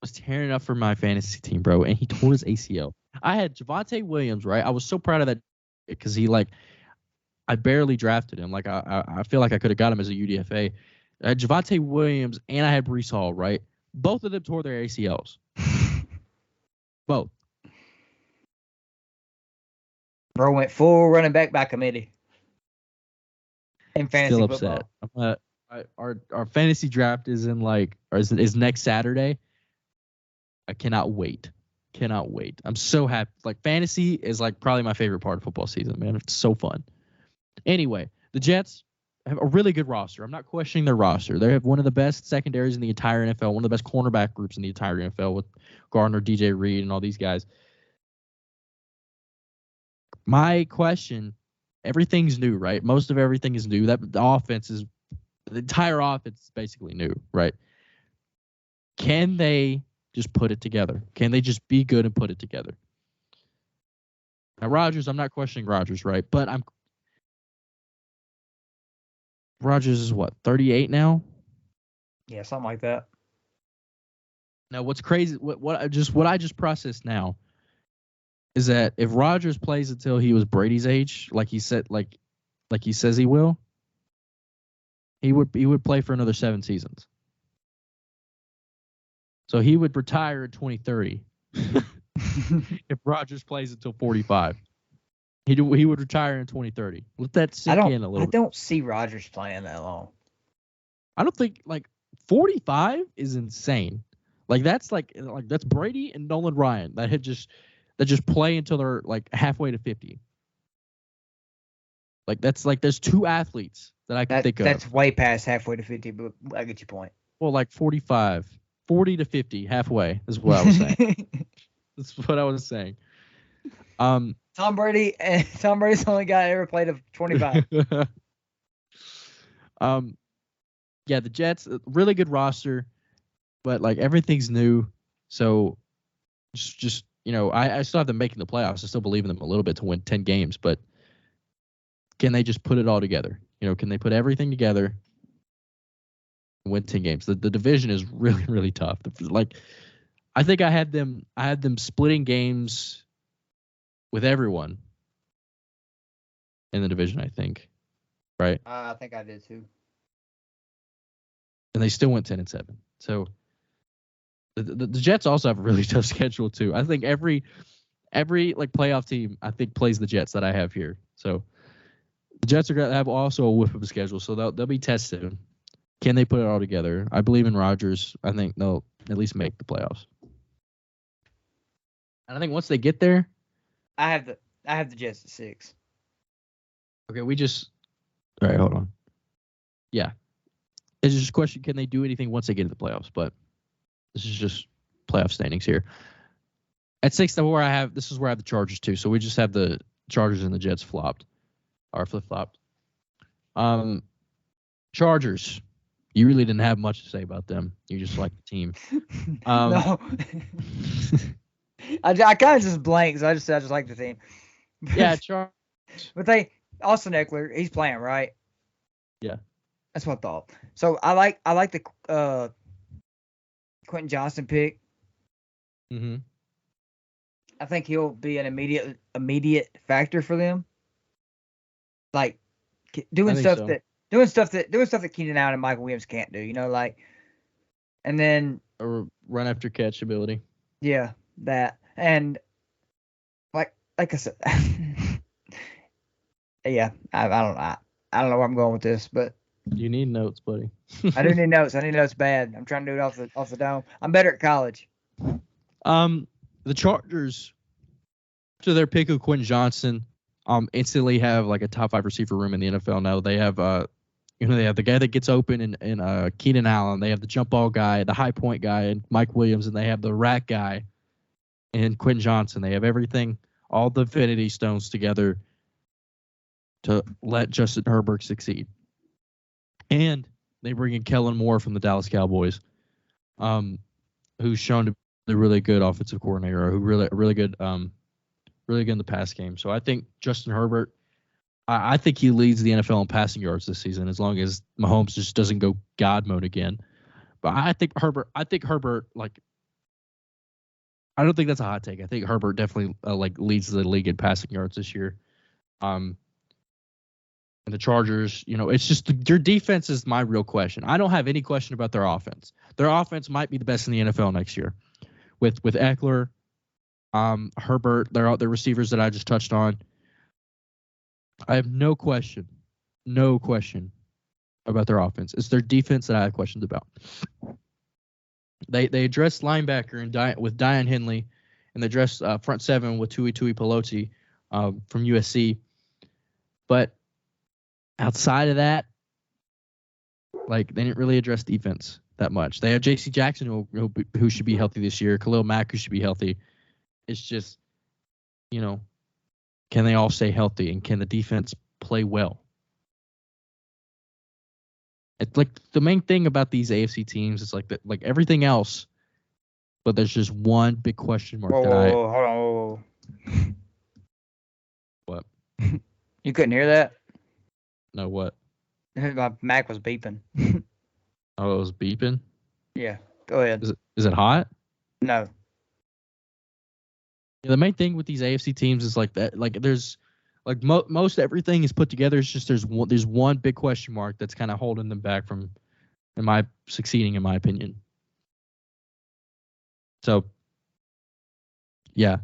Was tearing up for my fantasy team, bro, and he tore his ACL. I had Javonte Williams, right? I was so proud of that because I barely drafted him. Like I feel like I could have got him as a UDFA. I had Javonte Williams and I had Breece Hall, right? Both of them tore their ACLs. Both. Bro went full running back by committee. In fantasy Still upset. Football. Our fantasy draft is is next Saturday. I cannot wait. I'm so happy. Like fantasy is like probably my favorite part of football season, man. It's so fun. Anyway, the Jets have a really good roster. I'm not questioning their roster. They have one of the best secondaries in the entire NFL, one of the best cornerback groups in the entire NFL with Gardner, DJ Reed, and all these guys. My question, everything's new, right? Most of everything is new. The entire offense is basically new, right? Can they just put it together? Can they just be good and put it together? Now, Rodgers, I'm not questioning Rodgers, right? But Rodgers is what, 38 now? Yeah, something like that. Now, what's crazy, what I just processed now is that if Rodgers plays until he was Brady's age, like he said, like he says he will, he would play for another 7 seasons. So he would retire in 2030 if Rodgers plays until 45. He would retire in 2030. Let that sink in a little bit. I don't see Rodgers playing that long. I don't think 45 is insane. That's Brady and Nolan Ryan that just play until they're halfway to 50. There's 2 athletes that I can think of. That's way past halfway to 50, but I get your point. Well, 45, 40 to 50, halfway is what I was saying. That's what I was saying. Tom Brady's the only guy that ever played of 25. Yeah, the Jets, really good roster, but everything's new. So just I still have them making the playoffs. I still believe in them a little bit to win 10 games, but can they just put it all together? Can they put everything together and win 10 games? The division is really, really tough. I think I had them splitting games with everyone in the division, I think. Right? I think I did too. And they still went 10-7. So the Jets also have a really tough schedule too. I think every playoff team I think plays the Jets that I have here. So the Jets are going to have also a whip of a schedule, so they'll be tested. Can they put it all together? I believe in Rodgers. I think they'll at least make the playoffs. And I think once they get there, I have the Jets at 6. Okay, all right, hold on. Yeah. It's just a question, can they do anything once they get to the playoffs? But this is just playoff standings here. At 6, this is where I have the Chargers too. So we just have the Chargers and the Jets flopped. Or flip-flopped. Chargers. You really didn't have much to say about them. You just like the team. No. I kind of just blanked, so I just like the team. Yeah, Chargers. But Austin Eckler, he's playing, right? Yeah. That's what I thought. So I like the Quentin Johnson pick. Mm-hmm. I think he'll be an immediate factor for them. Doing stuff so. that doing stuff that Keenan Allen and Michael Williams can't do. And then Or run after catch ability. Yeah, that. And like I said, yeah, I don't know where I'm going with this, but you need notes, buddy. I do need notes. I need notes bad. I'm trying to do it off the dome. I'm better at college. The Chargers, after their pick of Quentin Johnson, instantly have like a top 5 receiver room in the NFL now. They have they have the guy that gets open in Keenan Allen. They have the jump ball guy, the high point guy, and Mike Williams, and they have the rack guy and Quentin Johnson. They have everything, all the infinity stones together to let Justin Herbert succeed. And they bring in Kellen Moore from the Dallas Cowboys, who's shown to be a really good offensive coordinator, who really good in the pass game. So I think Justin Herbert, I think he leads the NFL in passing yards this season, as long as Mahomes just doesn't go God mode again. But I think Herbert, like, I don't think that's a hot take. I think Herbert definitely leads the league in passing yards this year. And the Chargers, it's just your defense is my real question. I don't have any question about their offense. Their offense might be the best in the NFL next year, with Eckler, Herbert, their receivers that I just touched on. I have no question about their offense. It's their defense that I have questions about. They addressed linebacker with Dion Henley, and they addressed front seven with Tui Pelosi from USC. But outside of that, they didn't really address defense that much. They have J.C. Jackson who should be healthy this year, Khalil Mack who should be healthy. It's just, can they all stay healthy, and can the defense play well? It's like the main thing about these AFC teams is like everything else, but there's just one big question mark. Hold on. What? You couldn't hear that? No, what? My Mac was beeping. Oh, it was beeping? Yeah, go ahead. Is it hot? No. Yeah, the main thing with these AFC teams is like that. Like there's most everything is put together. It's just there's one big question mark that's kind of holding them back from succeeding, in my opinion. So, yeah,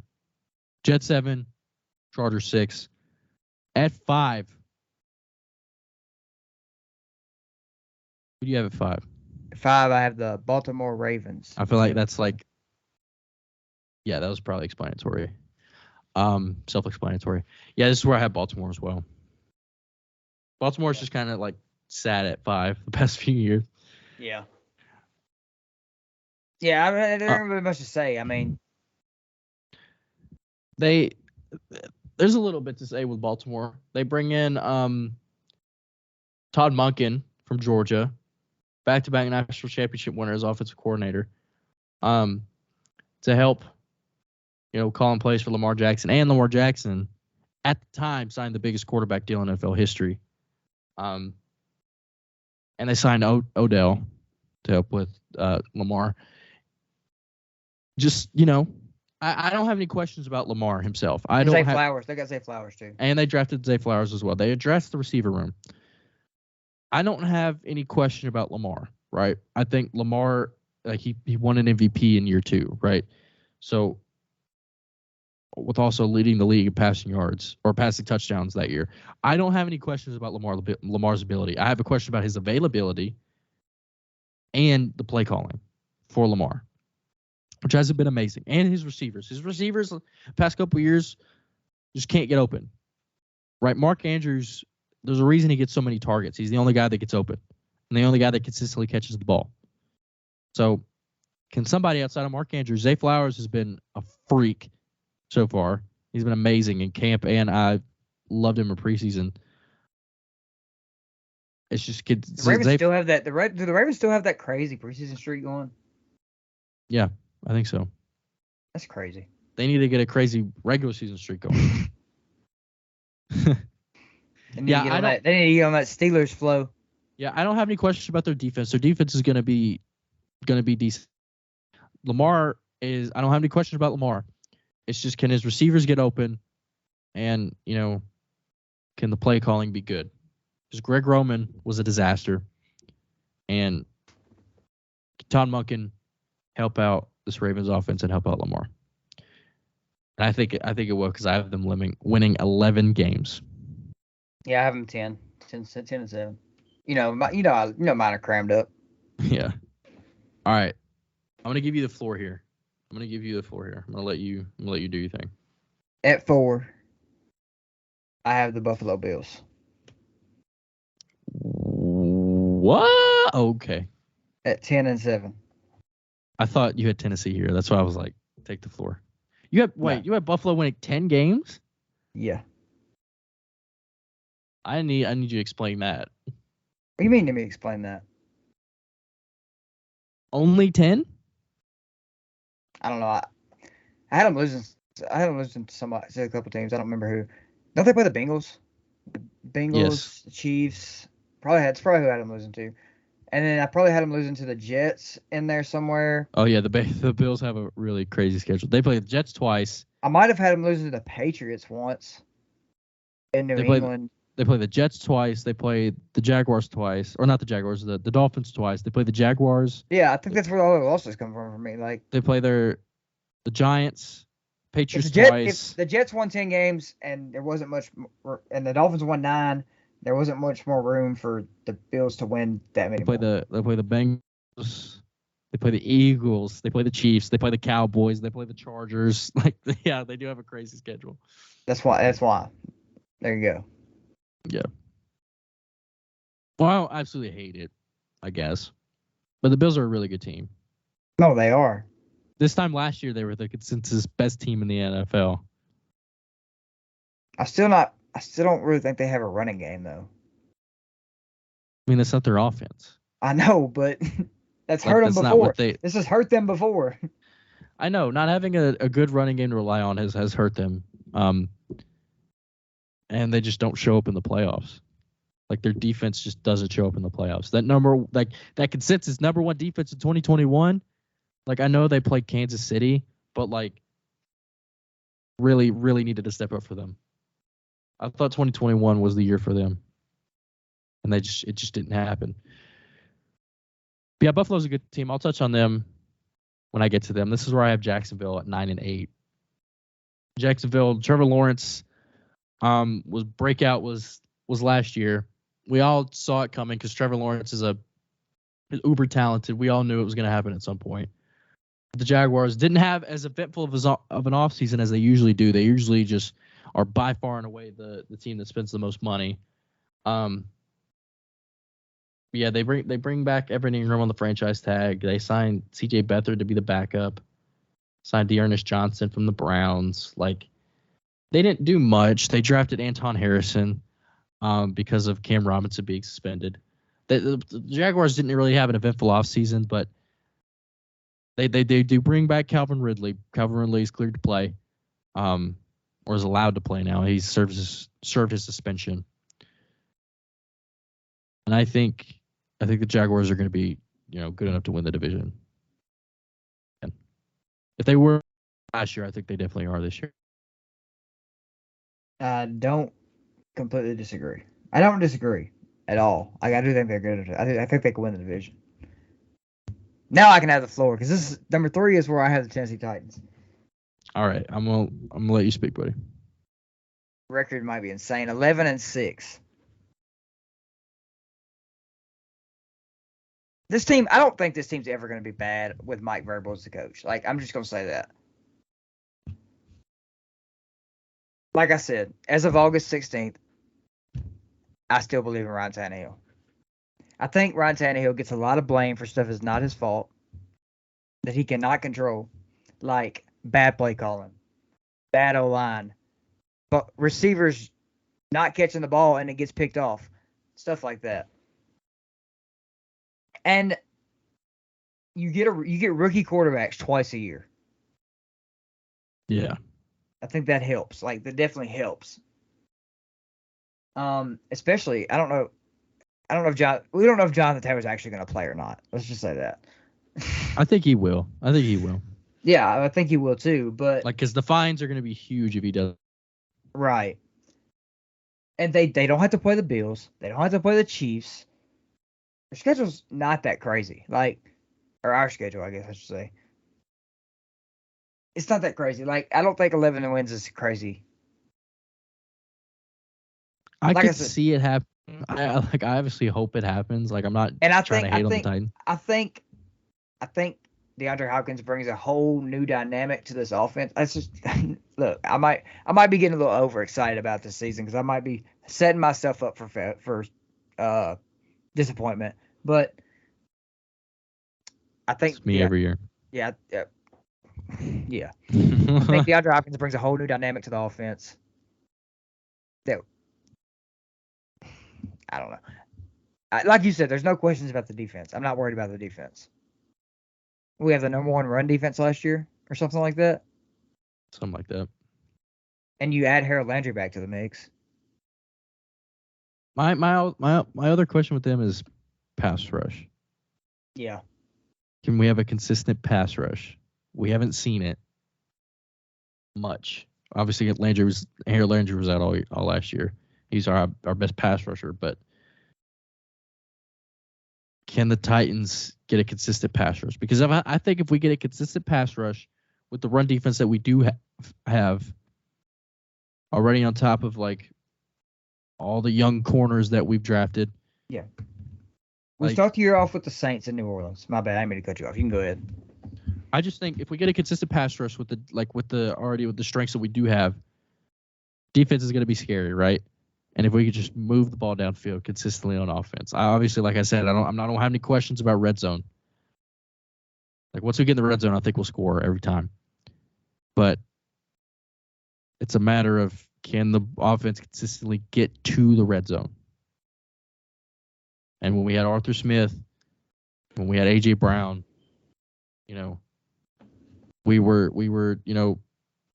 Jets 7, Chargers 6. At 5, who do you have at 5? At 5, I have the Baltimore Ravens. I feel like that's yeah, that was probably explanatory. Self-explanatory. Yeah, this is where I have Baltimore as well. Baltimore's just kind of sat at 5 the past few years. Yeah. Yeah, I mean, there's not really much to say. I mean, there's a little bit to say with Baltimore. They bring in Todd Monken from Georgia, back-to-back national championship winner as offensive coordinator, to help calling plays for Lamar Jackson. And Lamar Jackson, at the time, signed the biggest quarterback deal in NFL history. And they signed Odell to help with Lamar. Just, I don't have any questions about Lamar himself. Zay Flowers. They got Zay Flowers, too. And they drafted Zay Flowers as well. They addressed the receiver room. I don't have any question about Lamar, right? I think Lamar, he won an MVP in year 2, right? So, with also leading the league in passing yards or passing touchdowns that year. I don't have any questions about Lamar's ability. I have a question about his availability and the play calling for Lamar, which hasn't been amazing. And his receivers. His receivers the past couple years just can't get open. Right? Mark Andrews, there's a reason he gets so many targets. He's the only guy that gets open and the only guy that consistently catches the ball. So can somebody outside of Mark Andrews, Zay Flowers has been a freak so far. He's been amazing in camp, and I loved him in preseason. It's just kids. The Ravens still have that. Do the Ravens still have that crazy preseason streak going? Yeah, I think so. That's crazy. They need to get a crazy regular season streak going. They need to get on that Steelers flow. Yeah, I don't have any questions about their defense. Their defense is going to be decent. Lamar is. I don't have any questions about Lamar. It's just, can his receivers get open, and can the play calling be good? because Greg Roman was a disaster, and Todd Monken help out this Ravens offense and help out Lamar. And I think it will because I have them winning 11 games. Yeah, I have them 10 and 7. Mine are crammed up. Yeah. All right. I'm gonna give you the floor here. I'm gonna let you do your thing. At 4, I have the Buffalo Bills. What? Okay. At 10 and 7. I thought you had Tennessee here. That's why I was like, take the floor. You had Buffalo winning 10 games? Yeah. I need you to explain that. What do you mean to me explain that? Only 10? I don't know. I had them losing. I had them losing to a couple teams. I don't remember who. Don't they play the Bengals? The Bengals, yes. The Chiefs. That's probably who I had them losing to. And then I probably had them losing to the Jets in there somewhere. Oh yeah, the Bills have a really crazy schedule. They play the Jets twice. I might have had them losing to the Patriots once. In New England. They play the Jets twice. They play the Jaguars twice, or not the Jaguars, the Dolphins twice. They play the Jaguars. Yeah, I think that's where all the losses come from for me. Like they play the Giants, Patriots twice. If the Jets won 10 games and there wasn't much, and the Dolphins won 9, there wasn't much more room for the Bills to win that many. They play the Bengals. They play the Eagles. They play the Chiefs. They play the Cowboys. They play the Chargers. They do have a crazy schedule. That's why. There you go. Yeah. Well, I absolutely hate it, I guess. But the Bills are a really good team. No, they are. This time last year, they were the consensus best team in the NFL. I still don't really think they have a running game, though. I mean, that's not their offense. I know, but that's hurt them before. This has hurt them before. I know. Not having a good running game to rely on has hurt them. And they just don't show up in the playoffs. Like their defense just doesn't show up in the playoffs. That consensus number 1 defense in 2021. Like I know they played Kansas City, but like really, really needed to step up for them. I thought 2021 was the year for them, and it just didn't happen. But yeah, Buffalo's a good team. I'll touch on them when I get to them. This is where I have Jacksonville at 9 and 8. Jacksonville, Trevor Lawrence. Was last year. We all saw it coming because Trevor Lawrence is uber talented. We all knew it was going to happen at some point. The Jaguars didn't have as eventful of an offseason as they usually do. They usually just are by far and away the team that spends the most money. Yeah, they bring back Evan Ingram on the franchise tag. They signed C.J. Beathard to be the backup. Signed Dearness Johnson from the Browns. Like. They didn't do much. They drafted Anton Harrison because of Cam Robinson being suspended. The Jaguars didn't really have an eventful offseason, but they do bring back Calvin Ridley. Calvin Ridley is cleared to play, or is allowed to play now. He's served his suspension. And I think the Jaguars are going to be good enough to win the division. And if they were last year, I think they definitely are this year. I don't completely disagree. I don't disagree at all. I do think they're good. I think they can win the division. Now I can have the floor because this is number 3 is where I have the Tennessee Titans. All right, I'm gonna let you speak, buddy. Record might be insane. 11 and 6. This team, I don't think this team's ever going to be bad with Mike Vrabel as the coach. Like I'm just gonna say that. Like I said, as of August 16th, I still believe in Ryan Tannehill. I think Ryan Tannehill gets a lot of blame for stuff that's not his fault, that he cannot control, like bad play calling, bad O-line, but receivers not catching the ball and it gets picked off, stuff like that. And you get rookie quarterbacks twice a year. Yeah. I think that helps. Like that definitely helps. Especially we don't know if Jonathan Taylor's actually going to play or not. Let's just say that. I think he will. Yeah, I think he will too. But because the fines are going to be huge if he does. Right. And they don't have to play the Bills. They don't have to play the Chiefs. Their schedule's not that crazy. Or our schedule, I guess I should say. It's not that crazy. I don't think 11 wins is crazy. I could see it happen. I obviously hope it happens. I'm not trying to hate on the Titans. I think DeAndre Hopkins brings a whole new dynamic to this offense. That's just look. I might be getting a little overexcited about this season because I might be setting myself up for disappointment. But I think it's me every year. Yeah. I think DeAndre Hopkins brings a whole new dynamic to the offense. That I don't know. Like you said, there's no questions about the defense. I'm not worried about the defense. We have the number 1 run defense last year or something like that. Something like that. And you add Harold Landry back to the mix. My other question with them is pass rush. Yeah. Can we have a consistent pass rush? We haven't seen it much. Obviously, Harold Landry was out all last year. He's our best pass rusher, but can the Titans get a consistent pass rush? Because I think if we get a consistent pass rush with the run defense that we do have already on top of all the young corners that we've drafted. Yeah. We start the year off with the Saints in New Orleans. My bad, I didn't mean to cut you off. You can go ahead. I just think if we get a consistent pass rush with the strengths that we do have, defense is going to be scary, right? And if we could just move the ball downfield consistently on offense, obviously, like I said, I don't have any questions about red zone. Once we get in the red zone, I think we'll score every time. But it's a matter of, can the offense consistently get to the red zone? And when we had Arthur Smith, when we had A.J. Brown,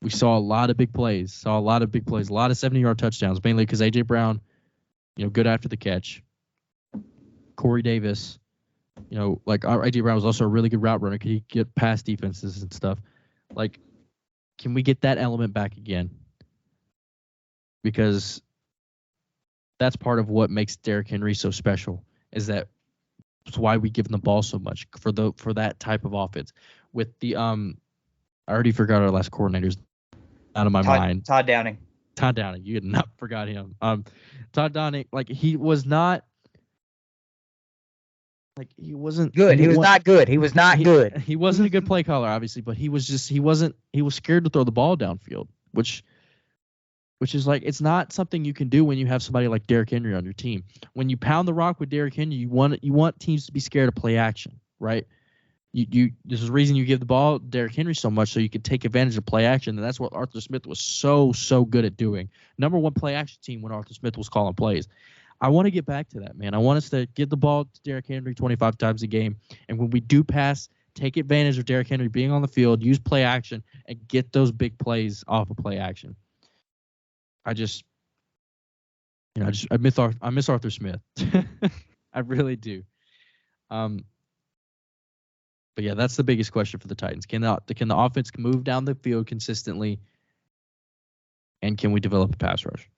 we saw a lot of big plays, a lot of 70-yard touchdowns, mainly because A.J. Brown, good after the catch. Corey Davis, A.J. Brown was also a really good route runner. Could he get past defenses and stuff? Can we get that element back again? Because that's part of what makes Derrick Henry so special, is that it's why we give him the ball so much for that type of offense. With the I already forgot our last coordinators out of my mind. Todd Downing. You had not forgot him. Todd Downing, he was not he wasn't good. He was not good. He was not good. He wasn't a good play caller, obviously, but he was scared to throw the ball downfield, which is it's not something you can do when you have somebody like Derrick Henry on your team. When you pound the rock with Derrick Henry, you want teams to be scared of play action, right? This is the reason you give the ball to Derrick Henry so much, so you can take advantage of play action, and that's what Arthur Smith was so good at doing. Number 1 play action team when Arthur Smith was calling plays. I want to get back to that, man. I want us to get the ball to Derrick Henry 25 times a game, and when we do pass, take advantage of Derrick Henry being on the field, use play action, and get those big plays off of play action. I miss Arthur Smith. I really do. But yeah, that's the biggest question for the Titans. Can the offense move down the field consistently, and can we develop a pass rush?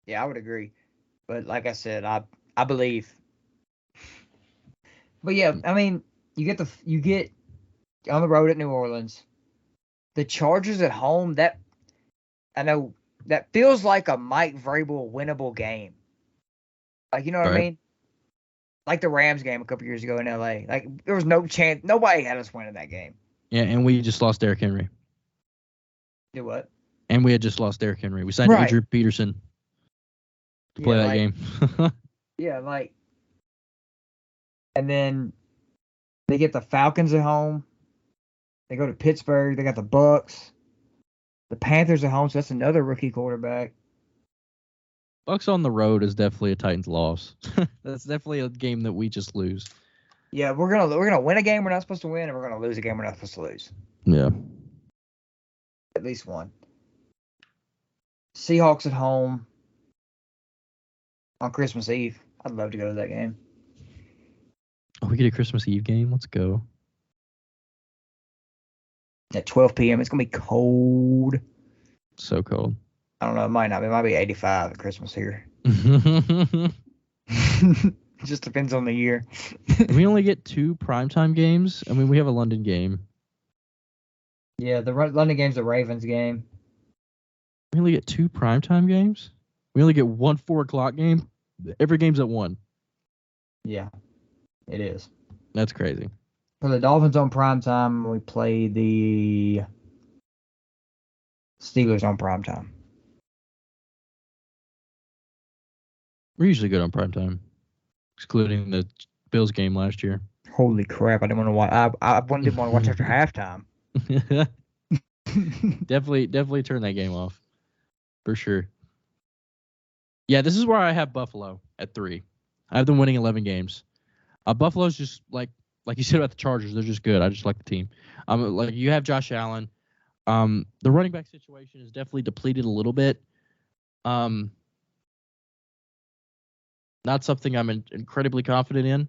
Yeah, I would agree. But like I said, I believe. But yeah, I mean, you get on the road at New Orleans, the Chargers at home. That I know that feels like a Mike Vrabel winnable game. You know what I mean? Like the Rams game a couple years ago in LA. There was no chance. Nobody had us winning that game. Yeah, and we just lost Derrick Henry. Do what? And we had just lost Derrick Henry. We signed Adrian Peterson to play that game. Yeah, and then they get the Falcons at home. They go to Pittsburgh. They got the Bucks. The Panthers at home, so that's another rookie quarterback. Bucks on the road is definitely a Titans loss. That's definitely a game that we just lose. Yeah, we're gonna win a game we're not supposed to win, and we're gonna lose a game we're not supposed to lose. Yeah. At least one. Seahawks at home on Christmas Eve. I'd love to go to that game. Oh, we get a Christmas Eve game? Let's go. At 12 p.m. It's going to be cold. So cold. I don't know. It might not. It might be 85 at Christmas here. It just depends on the year. We only get 2 primetime games. I mean, we have a London game. Yeah, the London game's the Ravens game. We only get 2 primetime games? We only get 1 4 o'clock game? Every game's at 1. Yeah, it is. That's crazy. For the Dolphins on primetime, we play the Steelers on primetime. We're usually good on primetime, excluding the Bills game last year. Holy crap! I didn't want to watch. I didn't want to watch after halftime. Definitely turn that game off, for sure. Yeah, this is where I have Buffalo at 3. I have them winning 11 games. Buffalo's just like you said about the Chargers. They're just good. I just like the team. Like you have Josh Allen. The running back situation is definitely depleted a little bit. Not something I'm incredibly confident in.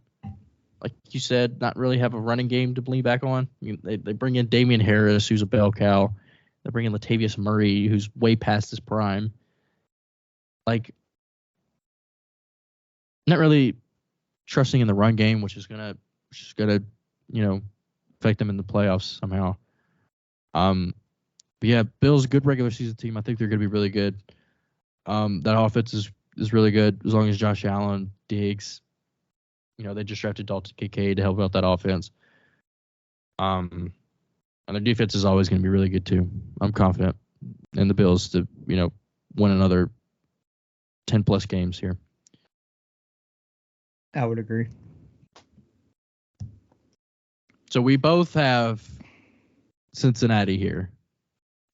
Like you said, not really have a running game to lean back on. They bring in Damian Harris, who's a bell cow. They bring in Latavius Murray, who's way past his prime. Like, not really trusting in the run game, which is gonna affect them in the playoffs somehow. But yeah, Bills, good regular season team. I think they're gonna be really good. That offense is really good as long as Josh Allen, Diggs. They just drafted Dalton Kincaid to help out that offense. And their defense is always going to be really good too. I'm confident in the Bills to, win another 10 plus games here. I would agree. So we both have Cincinnati here.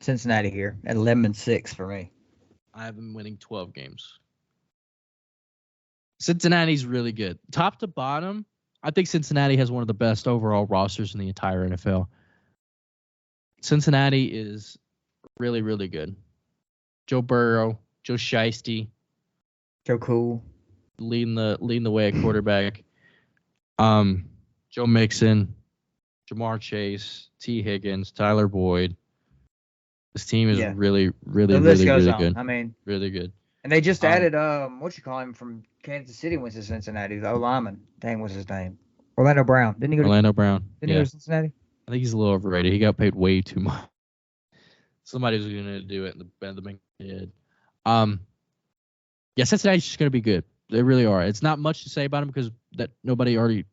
Cincinnati here at 11-6 for me. I have them winning 12 games. Cincinnati's really good. Top to bottom, I think Cincinnati has one of the best overall rosters in the entire NFL. Cincinnati is really, really good. Joe Burrow, Joe Shiesty. Joe Cool. Leading the way at quarterback. Joe Mixon, Jamar Chase, T. Higgins, Tyler Boyd. This team is really, really, really, really good. I mean, really good. And they just added from Kansas City went to Cincinnati, the O-lineman. Dang, what's his name? Orlando Brown. Didn't he go to Cincinnati? I think he's a little overrated. He got paid way too much. Somebody was going to do it, and the bank did. Yeah, Cincinnati's just going to be good. They really are. It's not much to say about them because everybody already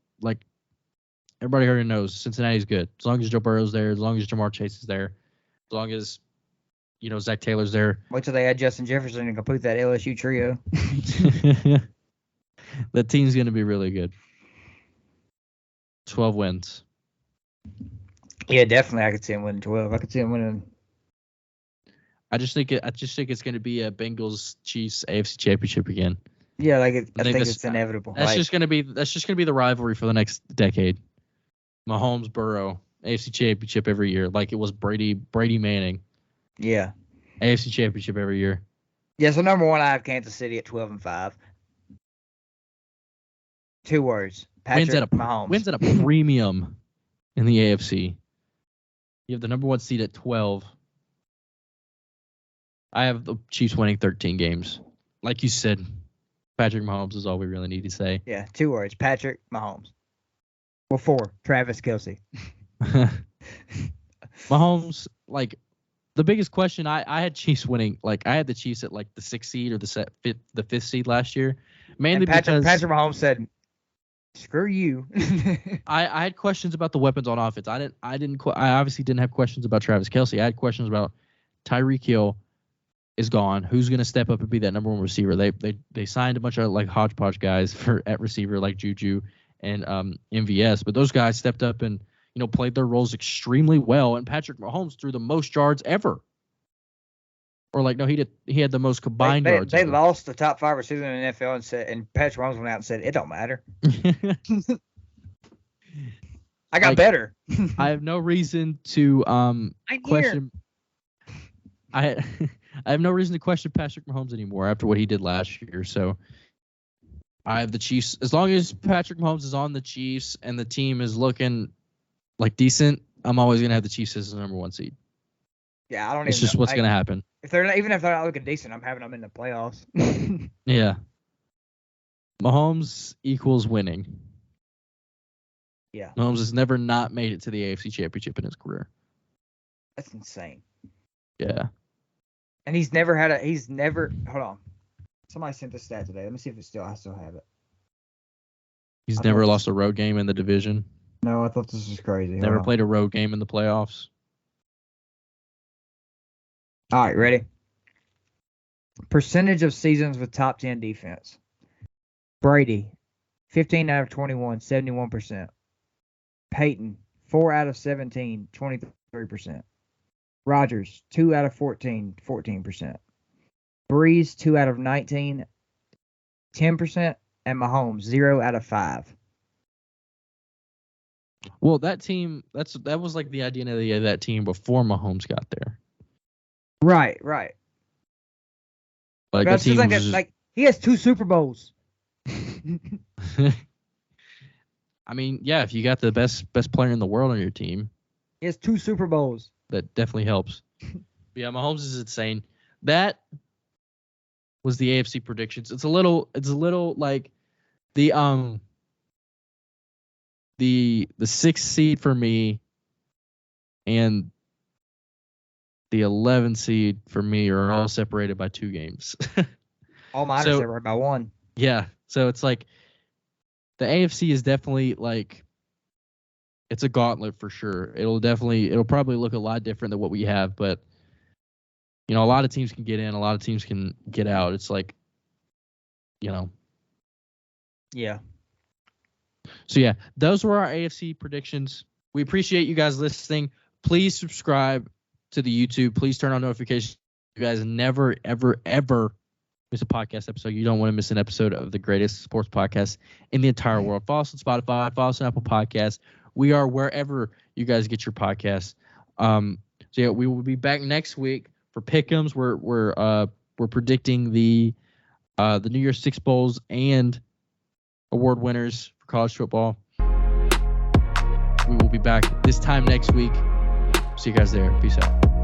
knows Cincinnati's good. As long as Joe Burrow's there, as long as Jamar Chase is there, as long as Zach Taylor's there. Wait till they add Justin Jefferson and complete that LSU trio. That team's going to be really good. 12 wins. Yeah, definitely. I could see him winning 12. I could see him winning. I just think it's going to be a Bengals Chiefs AFC Championship again. Yeah, I think it's inevitable. That's just going to be the rivalry for the next decade. Mahomes Burrow AFC Championship every year, like it was Brady Manning. Yeah. AFC Championship every year. Yeah, so number 1, I have Kansas City at 12-5. 2 words. Patrick Mahomes. Wins at a premium in the AFC. You have the number 1 seed at 12. I have the Chiefs winning 13 games. Like you said, Patrick Mahomes is all we really need to say. Yeah, 2 words. Patrick Mahomes. Well, 4. Travis Kelce. Mahomes, like, the biggest question, I had Chiefs winning. Like, I had the Chiefs at, like, the 6th seed or the 5th seed last year. Mainly because Patrick Mahomes said, screw you. I had questions about the weapons on offense. I obviously didn't have questions about Travis Kelce. I had questions about Tyreek Hill is gone. Who's going to step up and be that number 1 receiver? They signed a bunch of like hodgepodge guys at receiver like Juju and MVS, but those guys stepped up and played their roles extremely well. And Patrick Mahomes threw the most yards ever. Or like no, he had the most combined yards. They lost the top 5 receivers in the NFL and Patrick Mahomes went out and said it don't matter. I got better. I have no reason to question. I have no reason to question Patrick Mahomes anymore after what he did last year. So I have the Chiefs. As long as Patrick Mahomes is on the Chiefs and the team is looking like decent, I'm always gonna have the Chiefs as the number 1 seed. Yeah, I don't It's even just know. what's going to happen. If they're not looking decent, I'm having them in the playoffs. Yeah. Mahomes equals winning. Yeah. Mahomes has never not made it to the AFC Championship in his career. That's insane. Yeah. And hold on. Somebody sent this stat today. Let me see if I still have it. He's never lost a road game in the division. No, I thought this was crazy. Never played a road game in the playoffs. All right, ready? Percentage of seasons with top 10 defense. Brady, 15 out of 21, 71%. Peyton, 4 out of 17, 23%. Rodgers, 2 out of 14, 14%. Breeze, 2 out of 19, 10%. And Mahomes, 0 out of 5. Well, that team, that was like the identity of that team before Mahomes got there. Right. Like that team was just, like he has 2 Super Bowls. I mean, yeah, if you got the best player in the world on your team, he has 2 Super Bowls. That definitely helps. But yeah, Mahomes is insane. That was the AFC predictions. It's a little like the 6th seed for me and the 11th seed for me are all separated by 2 games. All mine are separated by 1. Yeah. So it's like the AFC is definitely like it's a gauntlet for sure. It'll probably look a lot different than what we have, but a lot of teams can get in, a lot of teams can get out. It's like, Yeah. So yeah, those were our AFC predictions. We appreciate you guys listening. Please subscribe to the YouTube. Please turn on notifications. You guys never, ever, ever miss a podcast episode. You don't want to miss an episode of the greatest sports podcast in the entire world. Follow us on Spotify. Follow us on Apple Podcasts. We are wherever you guys get your podcasts. So yeah, we will be back next week for Pick'ems. We're predicting the New Year's Six Bowls and award winners for college football. We will be back this time next week. See you guys there. Peace out.